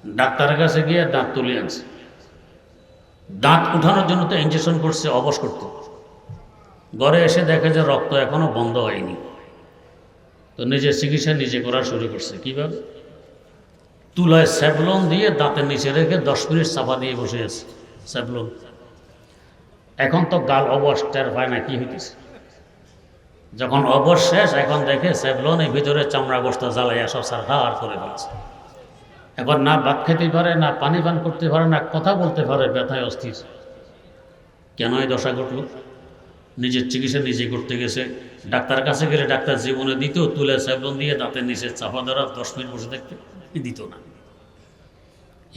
Speaker 1: ডাক্তারের কাছে গিয়ে দাঁত তুলে আনছে। দাঁত উঠানোর জন্য তো ইঞ্জেকশন করছে অবশ করতে, ঘরে এসে দেখে যে রক্ত এখনো বন্ধ হয়নি। তো নিজের চিকিৎসা নিজে করা শুরু করছে। কীভাবে? তুলায় স্যাভলন দিয়ে দাঁতের নিচে রেখে 10 মিনিট চাপা দিয়ে বসে আছে স্যাভলন। এখন তো গাল অবশ, টের পায় না কি হইতেছে। যখন অবশ শেষ, এখন দেখে স্যাভলনের ভিতরে চামড়া গোস্ত জ্বালাইয়া সব সারহার করে ফেলছে। এখন না ভাত খেতে পারে, না পানি পান করতে পারে, না কথা বলতে পারে, ব্যথায় অস্থির। কেন এই দশা ঘটল? নিজের চিকিৎসা নিজে করতে গেছে। ডাক্তার কাছে গেলে ডাক্তার জীবনে দিত তুলে স্যাভলন দিয়ে দাঁতের নিচে চাপা ধরা, 10 মিনিট বসে থাকতে দিত না।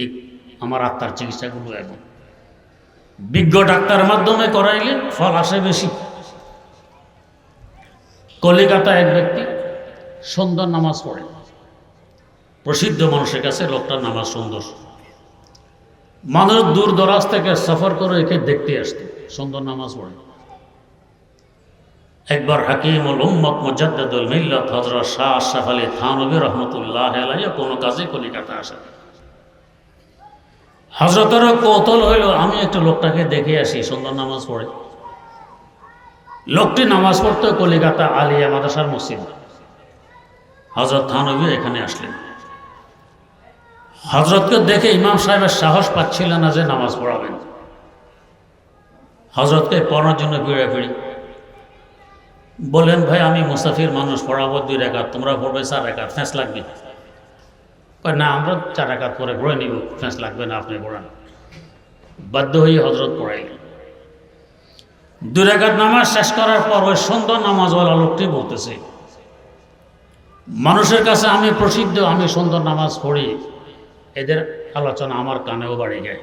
Speaker 1: এই আমার আত্মার চিকিৎসাগুলো এখন বিজ্ঞ ডাক্তার মাধ্যমে করাইলে ফল আসে বেশি। কলিকাতা এক ব্যক্তি সুন্দর নামাজ পড়ে, প্রসিদ্ধ মানুষের কাছে লোকটার নামাজ সুন্দর। মানুষ দূর দরাজ থেকে সফর করে একে দেখতে আসতো, সুন্দর নামাজ পড়ে। একবার হাকিমুল উম্মত মুজাদ্দিদুল মিল্লাত হযরত শাহ আশরাফ আলী থানভী রহমতুল্লাহ আলাইহি কোনো কাজে কলিকাতা আসেন। হযরতেরও কৌতূহল হইল আমি একটু লোকটাকে দেখে আসি, সুন্দর নামাজ পড়ে। লোকটি নামাজ পড়তে কলিকাতা আলিয়া মাদ্রাসার মসজিদ। হযরত থানভী এখানে আসলেন। হযরতকে দেখে ইমাম সাহেবের সাহস পাচ্ছিলেন না যে নামাজ পড়াবেন। হযরতকে পড়ার জন্য ভিড়াভিড়ি বলেন, ভাই আমি মুসাফির মানুষ, পড়াবো 2 রাকাত, তোমরা পড়বে 4 রাকাত, ফ্যাঁস লাগবে। না, আমরা 4 রাকাত করে পড়ে নিব, ফ্যাঁস লাগবে না, আপনি পড়ান। বাধ্য হয়ে হযরত পড়াইলেন। 2 রাকাত নামাজ শেষ করার পর ওই সুন্দর নামাজওয়ালা লোকটি বলতেছে, মানুষের কাছে আমি প্রসিদ্ধ, আমি সুন্দর নামাজ পড়ি, এদের আলোচনা আমার কানেও বাড়ি যায়।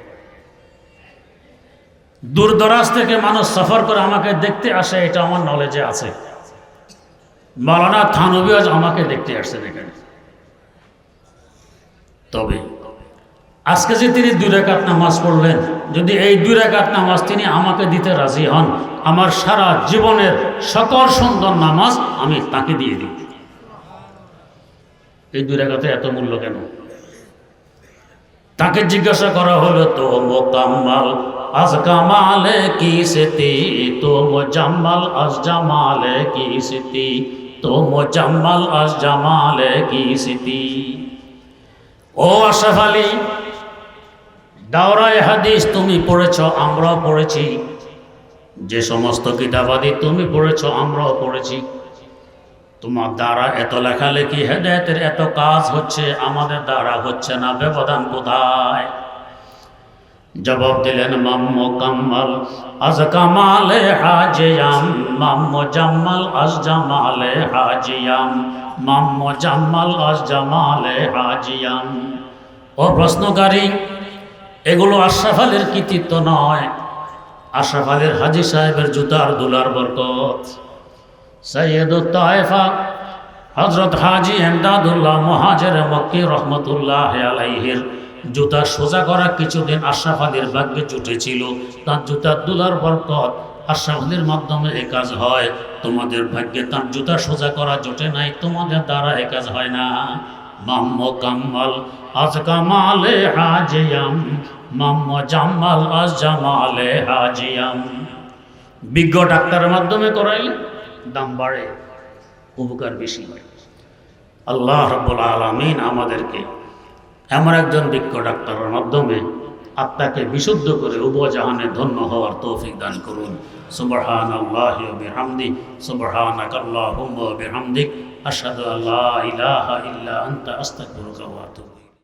Speaker 1: দূর দরাজ থেকে মানুষ সফর করে আমাকে দেখতে আসে, এটা আমার নলেজে আছে। মাওলানা থানভী আজ আমাকে দেখতে আসছেন এখানে। তবে আজকে যে তিনি 2 রাকাত নামাজ পড়লেন, যদি এই 2 রাকাত নামাজ তিনি আমাকে দিতে রাজি হন, আমার সারা জীবনের সকল সুন্দর নামাজ আমি তাকে দিয়ে দিই। এই 2 রাকাতে এত মূল্য কেন? তাকে জিজ্ঞাসা করা হলো, তো মোকাম্মাল আজ কামালে কি সিতি, তো মোজাম্মাল আজ জামালে কি সিতি, তো মোজাম্মাল আজ জামালে কি সিতি। ও আশরাফ আলী, দাওরায়ে হাদিস তুমি পড়েছ, আমরাও পড়েছি। যে সমস্ত কিতাবাদি তুমি পড়েছ, আমরাও পড়েছি। তোমার দ্বারা এত লেখালেখি, হেদায়েতের এত কাজ হচ্ছে, আমাদের দ্বারা হচ্ছে না, ব্যবধান কোথায়? জবাব দিলেন, মাম্মু কাম্মাল আজ কামালে হাজিয়াম, মাম্মু জাম্মাল আজ জামালে হাজিয়াম, মাম্মু জাম্মাল আজ জামালে হাজিয়াম। ও প্রশ্নকারী, এগুলো আশরাফ আলীর কৃতিত্ব নয়, আশরাফ আলীর হাজী সাহেবের জুতার দুলার বরকত। সৈয়দুত তায়েফা হযরত হাজী এমদাদুল্লাহ মুহাজির মক্কি রহমতুল্লাহ আলাইহির জুতা সোজা করা কিছুদিন আশরাফ আলীর ভাগ্যে জুটেছিল। তার জুতার দুলার বরকত, আশরাফ আলীর মাধ্যমে এই কাজ হয়। তোমাদের ভাগ্যে তার জুতা সোজা করা জোটে নাই, তোমাদের দ্বারা এই কাজ হয় না। মাম্মু কাম্মাল আজ কামালে হাজিয়াম, মাম্মু জাম্মাল আজ জামালে হাজিয়াম। বিজ্ঞ ডাক্তারের মাধ্যমে করাইলে দাম বাড়ে, উপকার বেশি হয়। আল্লাহ রাব্বুল আলামিন আমাদেরকে এমন একজন বিজ্ঞ ডাক্তারের মাধ্যমে আত্মাকে বিশুদ্ধ করে উভয় জাহানে ধন্য হওয়ার তৌফিক দান করুন। সুবহানাল্লাহি ওয়া বিহামদি, সুবহানাকাল্লাহুম্মা ওয়া বিহামদিক, আশহাদু আল্লা ইলাহা ইল্লা আনতা আস্তাগফিরুকা ওয়া আতুবু।